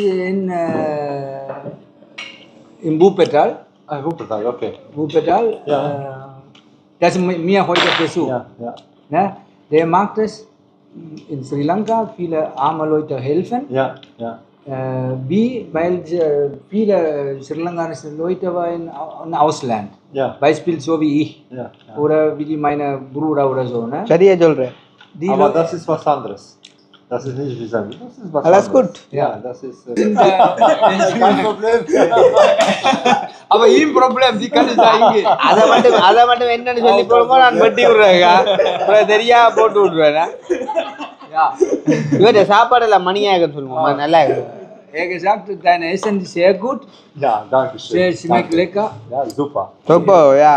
in Wuppertal. Ah, Wuppertal, okay. Wuppertal. Ja. Das ist mir heute Besuch. Ja, ja. Ne? Der macht es in Sri Lanka, viele arme Leute helfen. Ja, ja. Weil viele Sri Lankanische Leute waren im Ausland. Ja. Beispiel so wie ich. Ja, ja. Oder wie meine Bruder oder so. Ne? சரியா சொல்றேன். Die Aber Leute, das ist was anderes. Das ist nicht wie sein. Das ist was Alles anderes. gut. Ja, das ist kein Problem. Aber ihm Problem, die kann ich sagen. அதை மட்டும் என்னன்னு சொல்லி போடுமோ நான் வெட்டி விடுறேங்க. அப்புறம் தெரியா போட்டு விடுவேன். Ja. இவரு சாப்பாடெல்லாம் மணியாக சொல்லுவோம். நல்லா இருக்கு. Er gesagt, dein Essen ist sehr gut. Ja, danke schön. Sehr schmeckt Danke. lecker. Ja, super. Super. Yeah.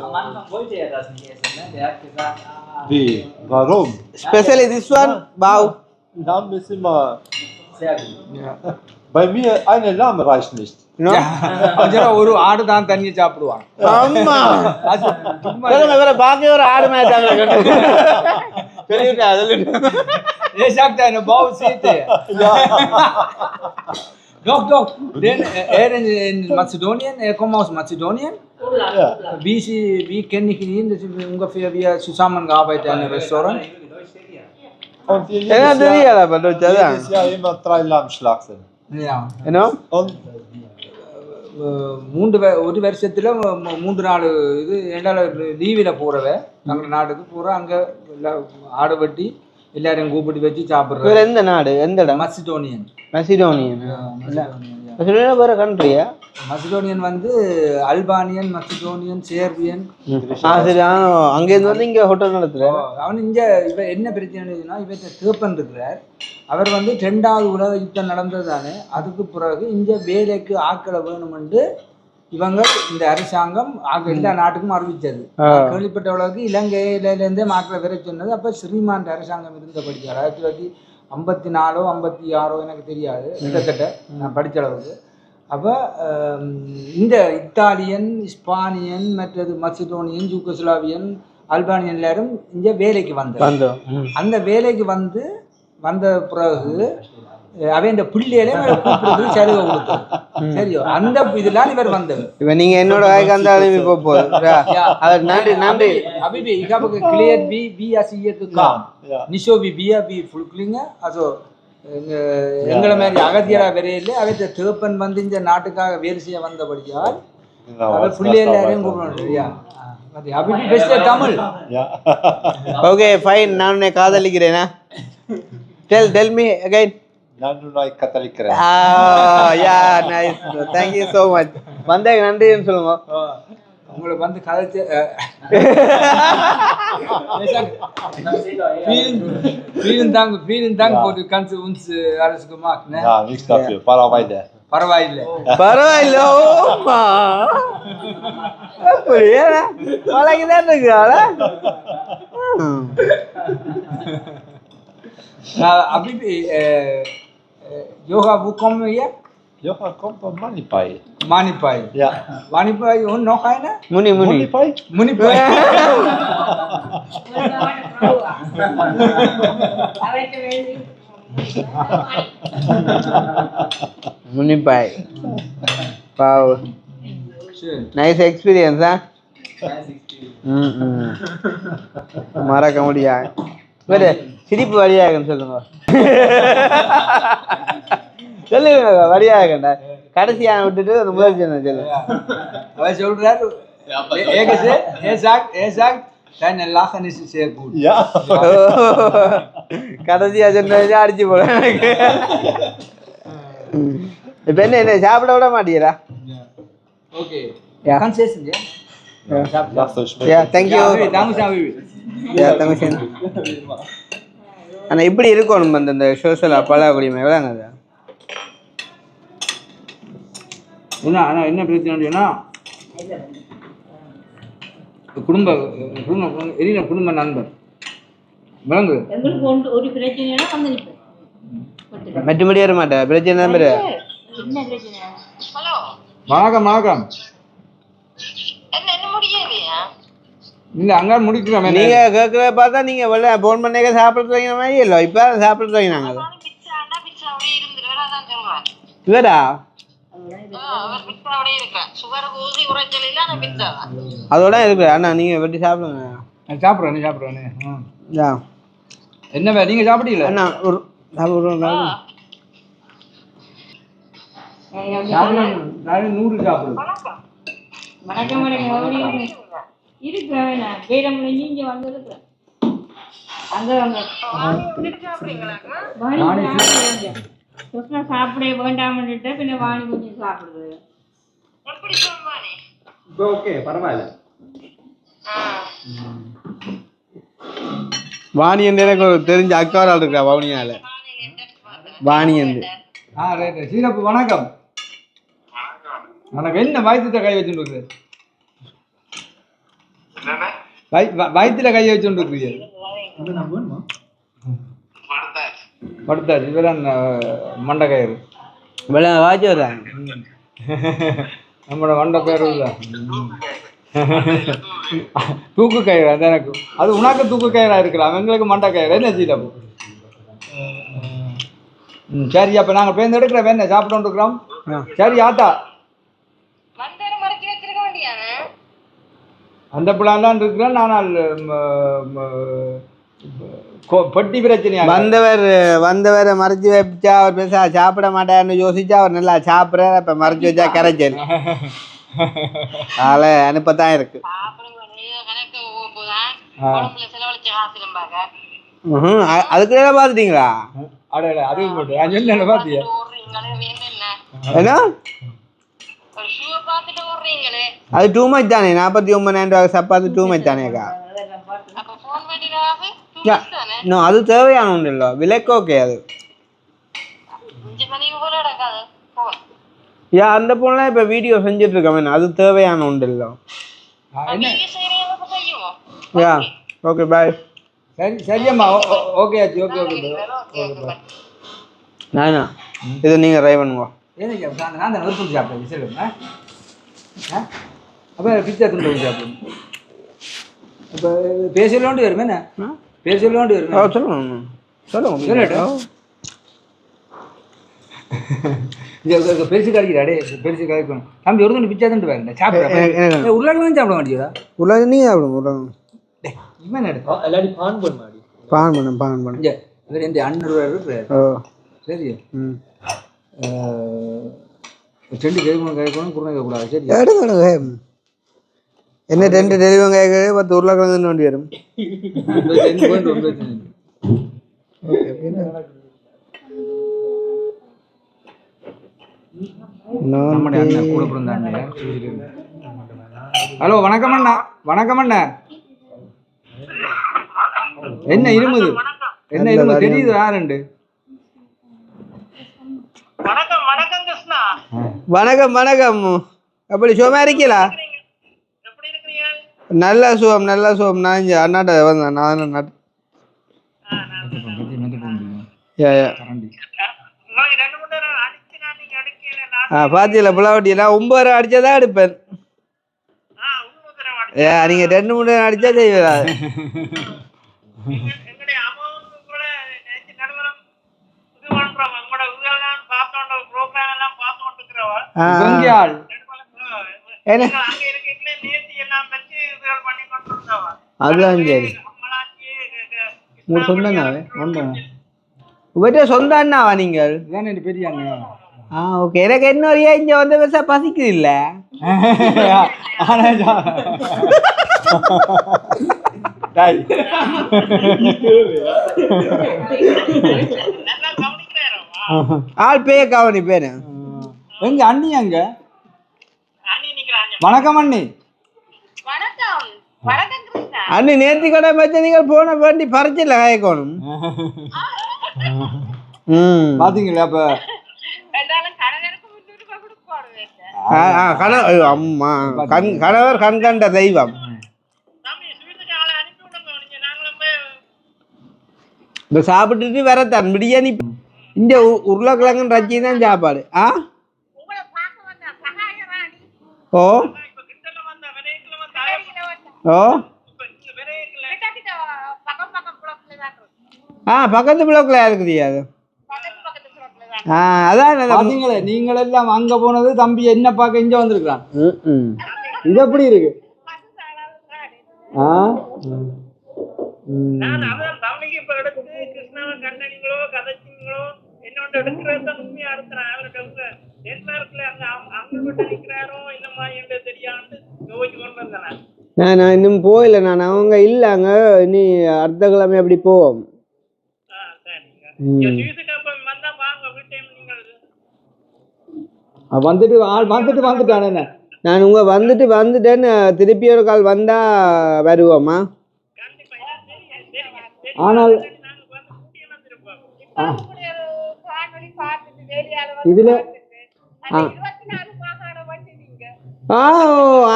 Am Anfang wollte er das nicht essen, ne? Der hat gesagt, Wie? Warum? Specially this one பாவ். Lamm ist immer. sehr gut. Ja. Bei mir eine Lamm reicht nicht. ஒரு ஆடு தான் தண்ணி சாப்பிடுவான். ஆமா. வேற பாக்கி ஒரு ஆடு மேய்ச்சாங்க. சொல்லிட்டா சொல்லிட்டா. Er sagt eine Bauseite. Doch. Denn er in Mazedonien, er kommt aus Mazedonien. Ja. Wie kenne ich ihn? Das ist ungefähr wir zusammengearbeitet in einem Restaurant. Und wir என்ன தெரியல jedes Jahr immer 3 Lamm schlachten. Ja. என்ன? Und ஒரு வருஷத்துல 3 நாள் இது என்னால லீவில் போறவ நம்ம நாட்டுக்கு போற அங்க ஆடு வெட்டி எல்லாரையும் கூப்பிட்டு வச்சு சாப்பிடுறோம். வேற எந்த நாடு? எந்த இடம்? மசிடோனியன். மசிடோனியன். மசிடோனியா வேற கண்ட்ரியா? மசிடோனியன் வந்து அல்பானியன், மசிடோனியன், சேர்பியன். சரி. அங்கேருந்து வந்து இங்கே ஹோட்டல் நடத்துகிறேன். அவன் இங்கே இவ என்ன பிரச்சனைனா இவற்றை தேப்பன் இருக்கிறார். அவர் வந்து 2வது உலக யுத்தம் நடந்தது தானே, அதுக்கு பிறகு இங்கே வேலைக்கு ஆக்களை வேணுமென்று இவங்க இந்த அரசாங்கம் எல்லா நாட்டுக்கும் அறிவித்தது. கேள்விப்பட்ட அளவுக்கு இலங்கையிலேருந்தே ஆக்களை வர சொன்னது. அப்போ ஸ்ரீமான் அரசாங்கம் இருந்தபடியார் 1954 56 எனக்கு தெரியாது கிட்டத்தட்ட நான் படித்த அளவுக்கு. அப்போ இந்த இத்தாலியன், ஸ்பானியன், மற்றது மசிடோனியன், யூகோஸ்லாவியன், அல்பானியன் எல்லாரும் இங்கே வேலைக்கு வந்தோம். அந்த வேலைக்கு வந்த பிறகு அவன் இந்த பிள்ளையிலே கூப்பிடுறது சலுகை கொடுத்தோம். சரியோ, அந்த இதெல்லாம் இவர் வந்தது. இப்போ நீங்க என்னோட வாய்க்கு அந்த அனுப்பி போகுது. நன்றி நன்றி. அபிபி இகாபுக்கு கிளியர் பி அசியக்கு காம் நிஷோ பிபியா பி ஃபுல்க்லிங்க. அதோ எங்களை மாதிரி அகத்தியரா வரையில அவற்றை தேப்பன் வந்து இந்த நாட்டுக்காக வேலை செய்ய வந்தபடியால் அவர் பிள்ளை எல்லாரையும் கூப்பிடணும். அபிபி பெஸ்ட் தமிழ். ஓகே ஃபைன், நான் உன்னை காதலிக்கிறேனா? Tell me again. நான் உன்னை காதலிக்கிறேன். Yeah nice, thank you so much. வந்தே நன்றின்னு சொல்லுங்க. உங்களுக்கு வந்து கதைச்சு vielen Dank für die ganze uns alles gemacht, ne? Ja, nichts dafür. Parweide. பரவாயில்லை. ஓமா அப்படியே பழகிதான் இருக்காள. Abibi, Yoga, wo kommen wir her? Johan kommt von Manipai. Manipai. Ja. Manipai und noch einer? Muni. Manipai? Munipai. Munipai. Wow. Nice experience, huh? மறக்க முடியாது. வேறு சிரிப்பு வழியாகன்னு சொல்லுங்க. சொல்லுங்க வழியாகண்டா. கடைசியாக விட்டுட்டு ஒரு முதல் சொல்லு. அவர் சொல்றாரு deine Lachen ist sehr gut. Ja. கடைசியாக சொன்னது அடிச்சு போட எனக்கு. இப்போ என்ன சாப்பிட விட மாட்டீங்களா? Okay. Yeah. Kannst du essen, ja? Lasst euch schmecken. Yeah, thank you. Danke. ஆனால் இப்படி இருக்கணும் அந்த சோஷியல் பழகுடிமை எவ்வளோங்க? என்ன பிரச்சனைனா குடும்ப நண்பர் விளங்கு ஒரு பிரச்சனைனா வந்து மற்றபடி வர மாட்டேன் பிரச்சனை தான் பேரு. ஹலோ வணக்கம். என்ன முடியலையா? இல்ல அங்க முடிக்கிறோம். நீங்க கேட்கறத பார்த்தா நீங்க வெளில போன் பண்ணி சாப்பிடுறீங்க மாதிரி இல்லை. இப்போ சாப்பிடுறீங்க நாங்க இவரா அதோட இருக்கு. அண்ணா நீங்க வெட்டி சாப்பிடுங்க. சாப்பிட்றேன். என்ன நீங்க சாப்பிட்டீங்களா? அண்ணா ஒரு சாப்பிடுறோம். 100 சாப்பிடுறோம். வணக்கம் இருக்கிறேன். வேடம்ல நீங்க வந்துருக்கிறேன். அங்க சாப்பிட வேண்டாம்னுட்டு பின்ன வாணி கொஞ்சம் சாப்பிடுது. ஓகே பரவாயில்ல. வாணி என்று எனக்கு ஒரு தெரிஞ்ச அக்காரால் இருக்கா. வவுனியால வாணி என்று. ரைட். சீரப்பு வணக்கம். என்ன வயிற்றுல கை வச்சுட்டு வயிற்றுல கை வச்சுட்டு படுத்தாச்சு. இவரான் மண்டக்கயிறு வாட்சி வர்றாங்க. நம்மளோட மண்ட பேர் தூக்கு கயிறு. அது எனக்கு அது உனக்கு தூக்கு கயிறா இருக்கலாம், எங்களுக்கு மண்ட கயிறு. என்ன சீரப்பு? சரி, அப்போ நாங்கள் பேருந்து எடுக்கிறோம். என்ன சாப்பிட்டு இருக்கிறோம். சரி ஆத்தா, அந்த பிளான் இருக்கிறேன். ஆனால் பொட்டி பிரச்சனையா வந்தவரை மறைச்சு வச்சா அவர் பேச சாப்பிட மாட்டாருன்னு யோசிச்சா அவர் நல்லா சாப்பிட்றாரு. இப்போ மறைச்சு வச்சா கரைச்சல் அதில் அனுப்பத்தான் இருக்கு. அதுக்கு பார்த்துட்டீங்களா? அது என்ன பார்த்தியா? என்ன அது டூ மச் தானே? 49,000 ரூபா சப்பாத்து டூ மச் தானேக்கா? அது தேவையான ஒன்று இல்லை, விலைக்கு ஓகே. அது அந்த போன்லாம் இப்போ வீடியோ செஞ்சுட்டு இருக்கேன். அது தேவையான ஒன்று இல்லை. Okay bye. சரியம்மா. ஓகே ஆச்சு. ஓகே. நானா இது நீங்கள் ட்ரை பண்ணுங்க. ஏன் நான் தான் ஒரு துண்டு சாப்பிட்டேன் சொல்லுங்க அப்போ பிச்சை துண்டு சாப்பிடுங்க இப்போ பேர் சொல்லோண்டு வருமே என்ன பேர் சொல்லோண்டு வருமே சொல்லுங்க சொல்லுங்க சொல்லட்டும் பெருசு கழிக்கிறாடே பெருசு கழிக்கணும் தம்பி ஒரு துண்டு பிச்சை துண்டு வேறு சாப்பிட்றேன் உருளைக்கிழங்கு சாப்பிட மாட்டேங்கிறா உருளைக்கிழங்கு நீ சாப்பிடுங்க உருளைக்கிழங்கு இவன் எடுத்தோம் எல்லாரும் பான் பண்ண மாடி பான் பண்ண இங்கே இவர் இந்த அண்ணூறு இருக்கு ஓ சரி ம் செண்டு கேட்கணும் குருணை கூடாது சரி எடுங்க என்ன 2 டெலிவரி கேட்குறது 10 உருளைக்கிழங்கு வண்டி வரும் நம்முடைய அண்ணன் கூட பிறந்த அண்ணன் ஹலோ வணக்கம் அண்ணா வணக்கம் அண்ணா என்ன இருமுது என்ன இருமுது தெரியுது யாருண்டு வணக்கம் வணக்கம் கிருஷ்ணா வணக்கம் அப்படி சுகமா இருக்கீங்களா எப்படி இருக்கிறீங்க நல்ல சுகம் நான் இங்கே அண்ணாட்ட வந்தேன் நான் உங்களுக்கு 2 3 நேரம் அடிச்சுனா நீங்க அடிக்கல பாத்தியில புலாவட்டியெல்லாம் 9 அடிச்சதா எடுப்பேன் உண்மை நீங்க 2 3 அடிச்சா செய்வீங்களா எங்களுடைய அம்மாவும் கூட நேற்று நடுவரம் இது பண்றோம் உங்களோட உதவிதான் பார்த்தோம் ப்ரோக்ராம் எல்லாம் பார்த்துட்டு இருக்கிறவா என்ன அங்க இருக்கீங்களே நேர்த்தி எல்லாம் வச்சு இதுகள் பண்ணி கொண்டு இருந்தவா அதுதான் சரி உங்களுக்கு சொந்தண்ணாவே உங்கள்கிட்ட சொந்த அண்ணாவா நீங்கள் இதானே என் பெரிய அண்ணன் ஓகே எனக்கு இன்னொரு இங்கே வந்து பெருசா பசிக்குது இல்லை நல்லா கவனிக்கிறாரோ ஆள் பேய கவனி பேரு எங்க அண்ணி அங்க அண்ணி நிக்கிறாங்க வணக்கம் அண்ணி வணக்கம் வணக்கம் கிருஷ்ணா அண்ணி நேர்த்தி கடை பற்றி நீங்கள் போன வண்டி பறிச்சில்ல காயக்கணும் பாத்தீங்களா அப்ப அம்மா கணவர் கண் கண்ட தெய்வம் இப்போ சாப்பிட்டுட்டு வரத்தான் பிரியாணி இந்த உருளைக்கிழங்கு ரச்சி தான் சாப்பாடு ஓ ஓ பக்கத்து பிளாக்ல இருக்குது அது அதான் பாத்தீங்களே நீங்களெல்லாம் அங்க போனது தம்பி என்ன பார்க்க இங்க வந்திருக்கான் இது எப்படி இருக்கு நான் அதான் தம்பிக்கு இப்ப எடுத்து கிருஷ்ணாவை கண்டனீங்களோ கதைச்சிங்களோ என்னோட எடுக்கிறத உண்மையா இருக்கிறேன் அவர்கிட்ட டென்மார்க்ல அங்க அங்க விட்டு நிக்கிறாரோ என்னமா என்று தெரியாண்டு யோசிச்சு கொண்டு வந்தேன் நான் இன்னும் போகல நான் அவங்க இல்லைங்க இனி அடுத்த கிழமை அப்படி போவோம் வந்துட்டானே நான் உங்க வந்துட்டேன்னு திருப்பி ஒரு கால் வந்தா வருவோமா ஆனால் இதுல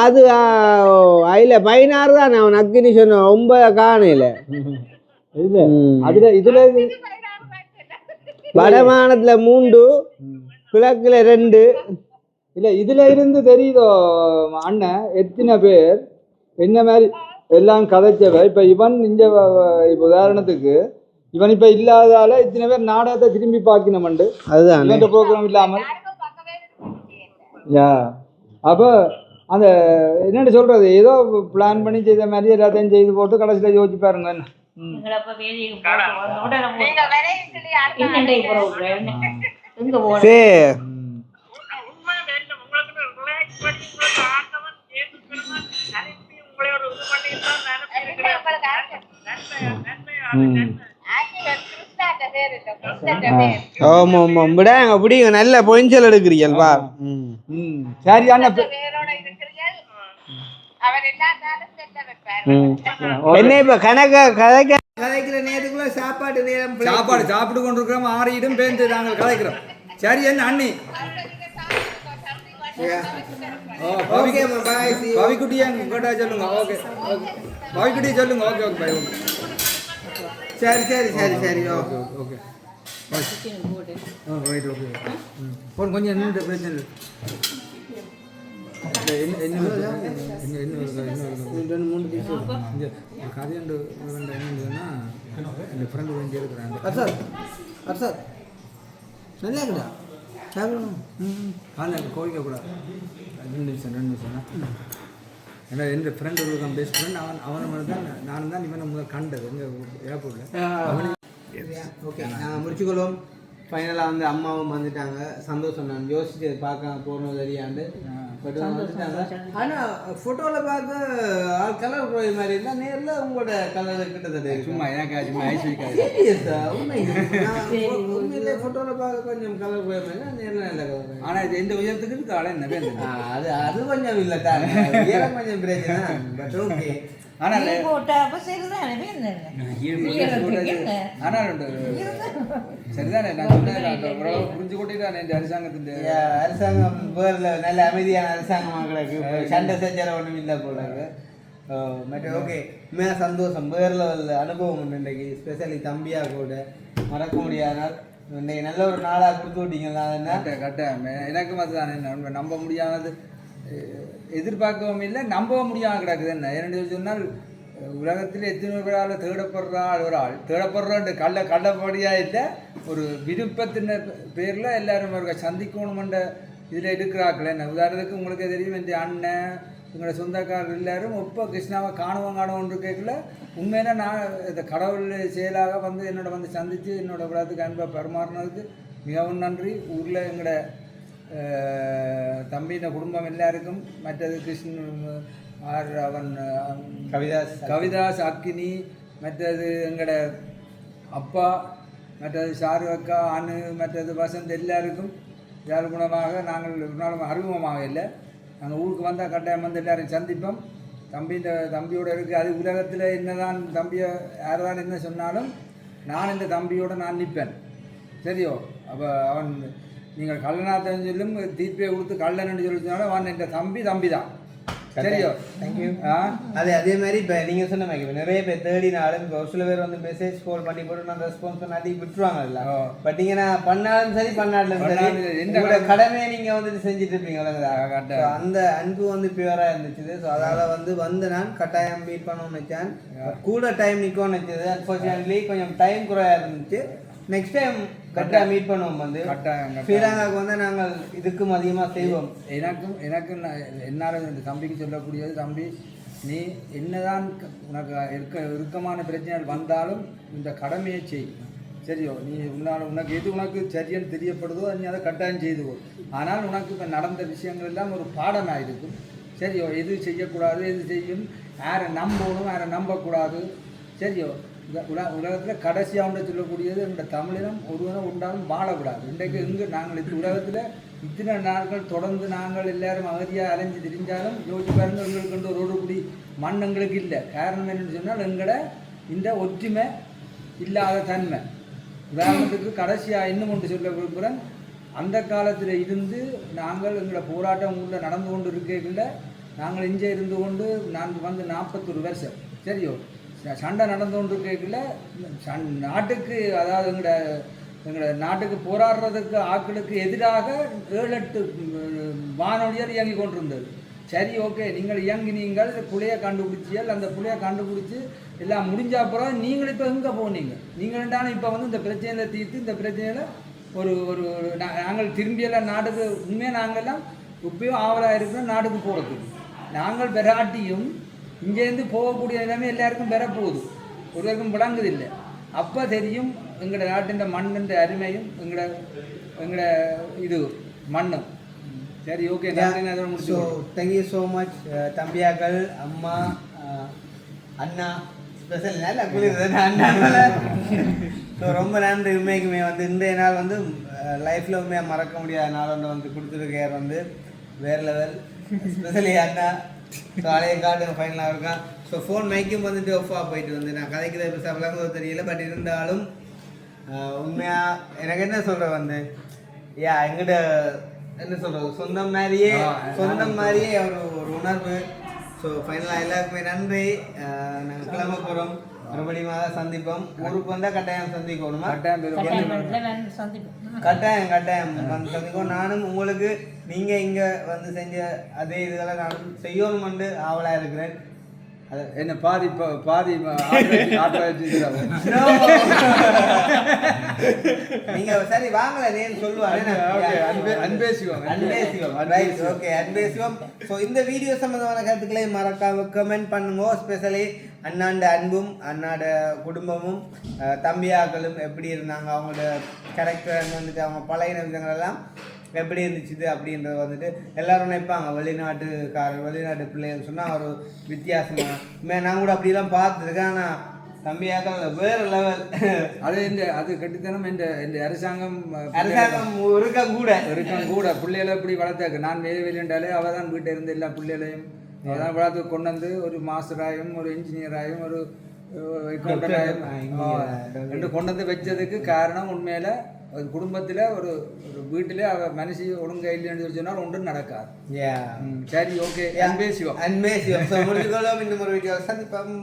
அது அதுல 16 தான் அவன் அக்கினி சொன்ன 9 காணையில இதுல வடமானத்துல 3 கிழக்குல 2 இல்ல இதுல இருந்து தெரியுதோ அண்ணன் எத்தனை பேர் என்ன மாதிரி எல்லாம் கதைச்சவ இப்ப இவன் இந்த இப்ப உதாரணத்துக்கு இவன் இப்ப இல்லாதால இத்தனை பேர் நாடகத்தை திரும்பி பார்க்கணும்ண்டு அதுதான் இவன் ப்ரோக்ராம் இல்லாமல் அப்போ அந்த என்னென்னு சொல்றது ஏதோ பிளான் பண்ணி செய்த மாதிரி எல்லாத்தையும் செய்து போட்டு கடைசியில் யோசிச்சு பாருங்க ஆமா ஆமா விடாங்க அப்படிங்க நல்ல பொயின்சல் எடுக்கிறீங்கப்பா சரி அண்ணா என்ன இப்ப கதைக்கிற நேரத்துக்குள்ள சாப்பாடு நேரம் சாப்பிட்டு கொண்டிருக்கிறோம் ஆறியிடம் பேருந்து நாங்கள் கதைக்கிறோம் சரி என்ன அண்ணி பவிக்குட்டியா கேட்டா சொல்லுங்க ஓகே பவிக்குட்டியை சொல்லுங்க ஓகே ஓகே பாய் ஓகே சரி okay okay right okay phone கொஞ்சம் என்ன பிரச்சனை இல்லை என்ன கதையண்டு என்னன்னா இந்த ஃப்ரெண்டு வேண்டி இருக்கிறாங்க சார் நல்லா இருக்குடா காலையில் கோவிக்க கூடாது 2 நிமிஷம் ஏன்னா என் ஃப்ரெண்டு இருக்கான் பெஸ்ட் ஃப்ரெண்ட் அவனை மட்டும் தான் நானும் தான் இவனை முதல் கண்டது எங்கள் ஏர்போர்ட்டில் ஓகே நாங்கள் முடிச்சுக்கொள்வோம். ஃபைனலாக வந்து அம்மாவும் வந்துட்டாங்க. சந்தோஷம், நான் யோசிச்சு பார்க்க போகணும் தெரியாண்டு பட் வந்துட்டாங்க. ஆனால் ஃபோட்டோவில் பார்க்க ஆள் கலர் போய் மாதிரி இருந்தால் நேரில் உங்களோட கலர் கிட்டத்தட்ட சும்மா எனக்கு சும்மா ஐஸ்வரிக்காது உண்மையிலே ஃபோட்டோவில் பார்க்க கொஞ்சம் கலர் போய் மாதிரி நேரில் நல்ல கலர். ஆனால் இது எந்த உயரத்துக்கு இருக்கு ஆளே என்ன பேர் அது கொஞ்சம் இல்லை தான் கொஞ்சம் பிரச்சனை. பட் ஓகே ஆனால் சரிதானே நான் சொன்னேன் புரிஞ்சு கொட்டிட்டானே இந்த அரசாங்கம் வேர்ல நல்ல அமைதியான அரசாங்கமாக கிடக்கு. சண்டை சச்சரவு ஒன்றும் இல்லை போல மற்ற ஓகே உண்மையாக சந்தோஷம். வேறு லெவலில் அனுபவம் உண்டு இன்றைக்கு. ஸ்பெஷலி தம்பியாக கூட மறக்க முடியாத நாள். இன்றைக்கு நல்ல ஒரு நாளாக கொடுத்து விட்டீங்களா? கரெக்டாக எனக்கும் அதுதானே நம்ப முடியாதது, எதிர்பார்க்கவும் இல்லை நம்பவும் முடியாமல் கிடக்குது. என்ன இரண்டு சொன்னால் உலகத்தில் எத்தனை பேரால் தேடப்படுறான்னு கள்ளப்படியாக இல்லை, ஒரு விருப்பத்தின் பேரில் எல்லாரும் அவர்கள் சந்திக்கணுமென்ற இதில் இருக்கிறாக்கள். என்ன உதாரணத்துக்கு உங்களுக்கு தெரியும், இந்த அண்ணன் எங்களோட சொந்தக்காரர் எல்லாரும் எப்போ கிருஷ்ணாவை காணுவோன்னு கேட்கல. உண்மையில நான் இந்த கடவுள் செயலாக வந்து என்னோட வந்து சந்தித்து என்னோட விழாத்துக்கு அன்பை பரிமாறினதுக்கு மிகவும் நன்றி. ஊரில் எங்களோட தம்பின குடும்பம் எல்லாருக்கும், மற்றது கிருஷ்ணன் அவன் கவிதாஸ் அக்கினி, மற்றது எங்களோட அப்பா, மற்றது ஷாரு அக்கா, அனு, மற்றது வசந்த் எல்லாருக்கும் யாழ்குணமாக நாங்கள் ஒரு நாளும் அறிமுகமாக இல்லை. நாங்கள் ஊருக்கு வந்தால் கட்டாயம் வந்து எல்லாரையும் சந்திப்போம். தம்பியோட இருக்குது. அது உலகத்தில் என்னதான் தம்பியை யார் தான் என்ன சொன்னாலும் நான் இந்த தம்பியோடு நான் நிற்பேன். சரியோ? அப்போ அவன் நீங்கள் கள்ளனாத்தன்னு சொல்லும் தீர்ப்பை கொடுத்து கள்ளன்னு சொல்லினாலும் அவன் என்ற தம்பி தான். சரியோ? தேங்க்யூ. அதே மாதிரி இப்போ நீங்கள் சொன்ன மாதிரி நிறைய பேர் தேடினாலும் இப்போ ஒரு சில பேர் வந்து மெசேஜ் கால் பண்ணி போட்டு நான் ரெஸ்பான்ஸ் பண்ணாட்டி விட்டுருவாங்கல்ல. பட் நீங்கள் நான் பண்ணாலும் சரி பண்ணாலும் சரி என்னோட கடமையை நீங்கள் வந்துட்டு செஞ்சுட்டு இருப்பீங்களா? அந்த அன்பு வந்து பியூராக இருந்துச்சு. ஸோ அதால் வந்து நான் கட்டாயம் மீட் பண்ணணும்னு நினச்சேன். கூட டைம் நிற்கும்னு நினச்சது. அன்ஃபார்ச்சுனேட்லி கொஞ்சம் டைம் குறையாக இருந்துச்சு. நெக்ஸ்ட் டைம் கரெக்டாக மீட் பண்ணுவோம். வந்து ஸ்ரீலங்காவுக்கு வந்து நாங்கள் இதுக்கும் அதிகமாக செய்வோம். எனக்கும் என்னால் இந்த தம்பிக்கு சொல்லக்கூடியது, தம்பி நீ என்னதான் உனக்கு இறுக்கமான பிரச்சனைகள் வந்தாலும் இந்த கடமையை செய். சரியோ? நீ உனக்கு எது உனக்கு சரின்னு தெரியப்படுதோ நீ அதை கட்டாயம் செய்துவோ. ஆனால் உனக்கு இப்போ நடந்த விஷயங்கள் எல்லாம் ஒரு பாடமாக இருக்கும். சரியோ? எது செய்யக்கூடாது, எது செய்யும், யாரை நம்பணும், யாரை நம்பக்கூடாது. சரியோ? உலகத்தில் கடைசியாக ஒன்று சொல்லக்கூடியது, இந்த தமிழினம் ஒருவனும் உண்டாலும் வாழக்கூடாது. இன்றைக்கு இங்கு நாங்கள் இந்த உலகத்தில் இத்தனை நாட்கள் தொடர்ந்து நாங்கள் எல்லாரும் அகதியாக அலைஞ்சு திரிஞ்சாலும் யோசிச்சு பாருங்க, எங்களுக்கு ஒரு குடி மண் எங்களுக்கு இல்லை. காரணம் என்னென்னு சொன்னால் எங்களோட இந்த ஒற்றுமை இல்லாத தன்மை. உதாரணத்துக்கு கடைசியாக இன்னும் ஒன்று சொல்ல விரும்புகிறேன். அந்த காலத்தில் இருந்து நாங்கள் எங்களோட போராட்டம் ஊரில் நடந்து கொண்டு இருக்கையில் நாங்கள் இங்கே இருந்து கொண்டு நான் வந்து 41 வருஷம். சரியோ? சண்டை நடந்து கொண்டு இருக்கல நாட்டுக்கு, அதாவது எங்களோட நாட்டுக்கு போராடுறதுக்கு ஆட்களுக்கு எதிராக 7-8 வானொலியால் இயங்கி கொண்டிருந்தது. சரி, ஓகே, நீங்கள் இயங்கினீங்கள், புள்ளையை கண்டுபிடிச்சியல், அந்த புள்ளையை கண்டுபிடிச்சி எல்லாம் முடிஞ்ச அப்புறம் நீங்கள் இப்போ எங்கே போனீங்க? நீங்கள் தானே இப்போ வந்து இந்த பிரச்சனையில் தீர்த்து இந்த பிரச்சனையில் ஒரு நாங்கள் திரும்பியெல்லாம் நாட்டுக்கு உண்மையாக நாங்கள்லாம் இப்பயும் ஆவலாக இருக்கிறோம் நாட்டுக்கு போகிறதுக்கு. நாங்கள் பெராட்டியும் இங்கேருந்து போகக்கூடிய நிலைமை எல்லாருக்கும் பெறப்போகுது, ஒருவருக்கும் விளங்குதில்லை. அப்போ தெரியும் எங்களோட நாட்டின் மண்ணின் அருமையும் எங்களோட இது மண்ணும். சரி, okay, so thank you so much தம்பியாக்கள், அம்மா, அண்ணா, ஸ்பெஷல் நல்ல குளிர் அண்ணா. ஸோ ரொம்ப நன்றி. உண்மைக்குமே வந்து இன்றைய நாள் வந்து லைஃப்பில் உண்மையாக மறக்க முடியாத நாள் ஒன்று வந்து கொடுத்துருக்கார். வந்து வேறு லெவல். ஸ்பெஷலி அண்ணா காலையை காட்டுங்க ஃபைனலாக இருக்கான். ஸோ ஃபோன் மைக்கும் வந்துட்டு ஆஃபாக போயிட்டு வந்து நான் கதைக்கு பெருசாக விளங்குவது தெரியல. பட் இருந்தாலும் உண்மையாக எனக்கு என்ன சொல்கிறேன் வந்து எங்கிட்ட என்ன சொல்கிறது, சொந்தம் மாதிரியே ஒரு உணர்வு. ஸோ ஃபைனலாக எல்லாருக்குமே நன்றி. நாங்கள் கிளம்ப போகிறோம். மறுபடியும் சந்திப்போம். ஊருக்கு வந்தால் கட்டாயம் சந்திக்கணுமா? கட்டாயம் கட்டாயம் வந்து சந்திக்கும். நானும் உங்களுக்கு நீங்கள் இங்கே வந்து செஞ்ச அதே இதுகளை நானும் செய்யணுமென்று ஆவலாக இருக்கிறேன். என்ன பாதி நீங்க சரி வாங்கல நேம் சொல்லுவாங்க. அன்பே சிவம். ஸோ இந்த வீடியோ சம்பந்தமான கருத்துக்களை மறக்காம கமெண்ட் பண்ணுங்க. ஸ்பெஷலி அண்ணாண்ட அன்பும் அண்ணாட குடும்பமும் தம்பியாக்களும் எப்படி இருந்தாங்க, அவங்களோட கேரக்டர் வந்துட்டு அவங்க பழைய விதங்கள் எல்லாம் எப்படி இருந்துச்சு அப்படின்றது வந்துட்டு எல்லாரும் நினைப்பாங்க. வெளிநாட்டு பிள்ளைகள் சொன்னால் ஒரு வித்தியாசமாக நான் கூட அப்படிலாம் பார்த்துருக்கேன். ஆனால் தம்பியாக்கள் வேறு லெவல். அது கட்டித்தனம் இந்த அரசாங்கம் இருக்கம் கூட பிள்ளைகளை இப்படி வளர்த்தாக்கு. நான் வெளியிட்டாலே அவள் தான் வீட்டை இருந்து எல்லா பிள்ளைகளையும் அவதான் வளர்த்து கொண்டு வந்து ஒரு மாஸ்டராயும் ஒரு இன்ஜினியராயும் ஒரு ரெண்டு கொண்டு வந்து வச்சதுக்கு காரணம் உண்மையில ஒரு குடும்பத்தில் ஒரு வீட்டில் அவ மனுஷி ஒழுங்கா இல்லைன்னு சொல்லி சொன்னால் ஒன்றும் நடக்காது. சரி, ஓகே. அன்பே சிவம். இன்னும் ஒரு வீடியோ சந்திப்போம்.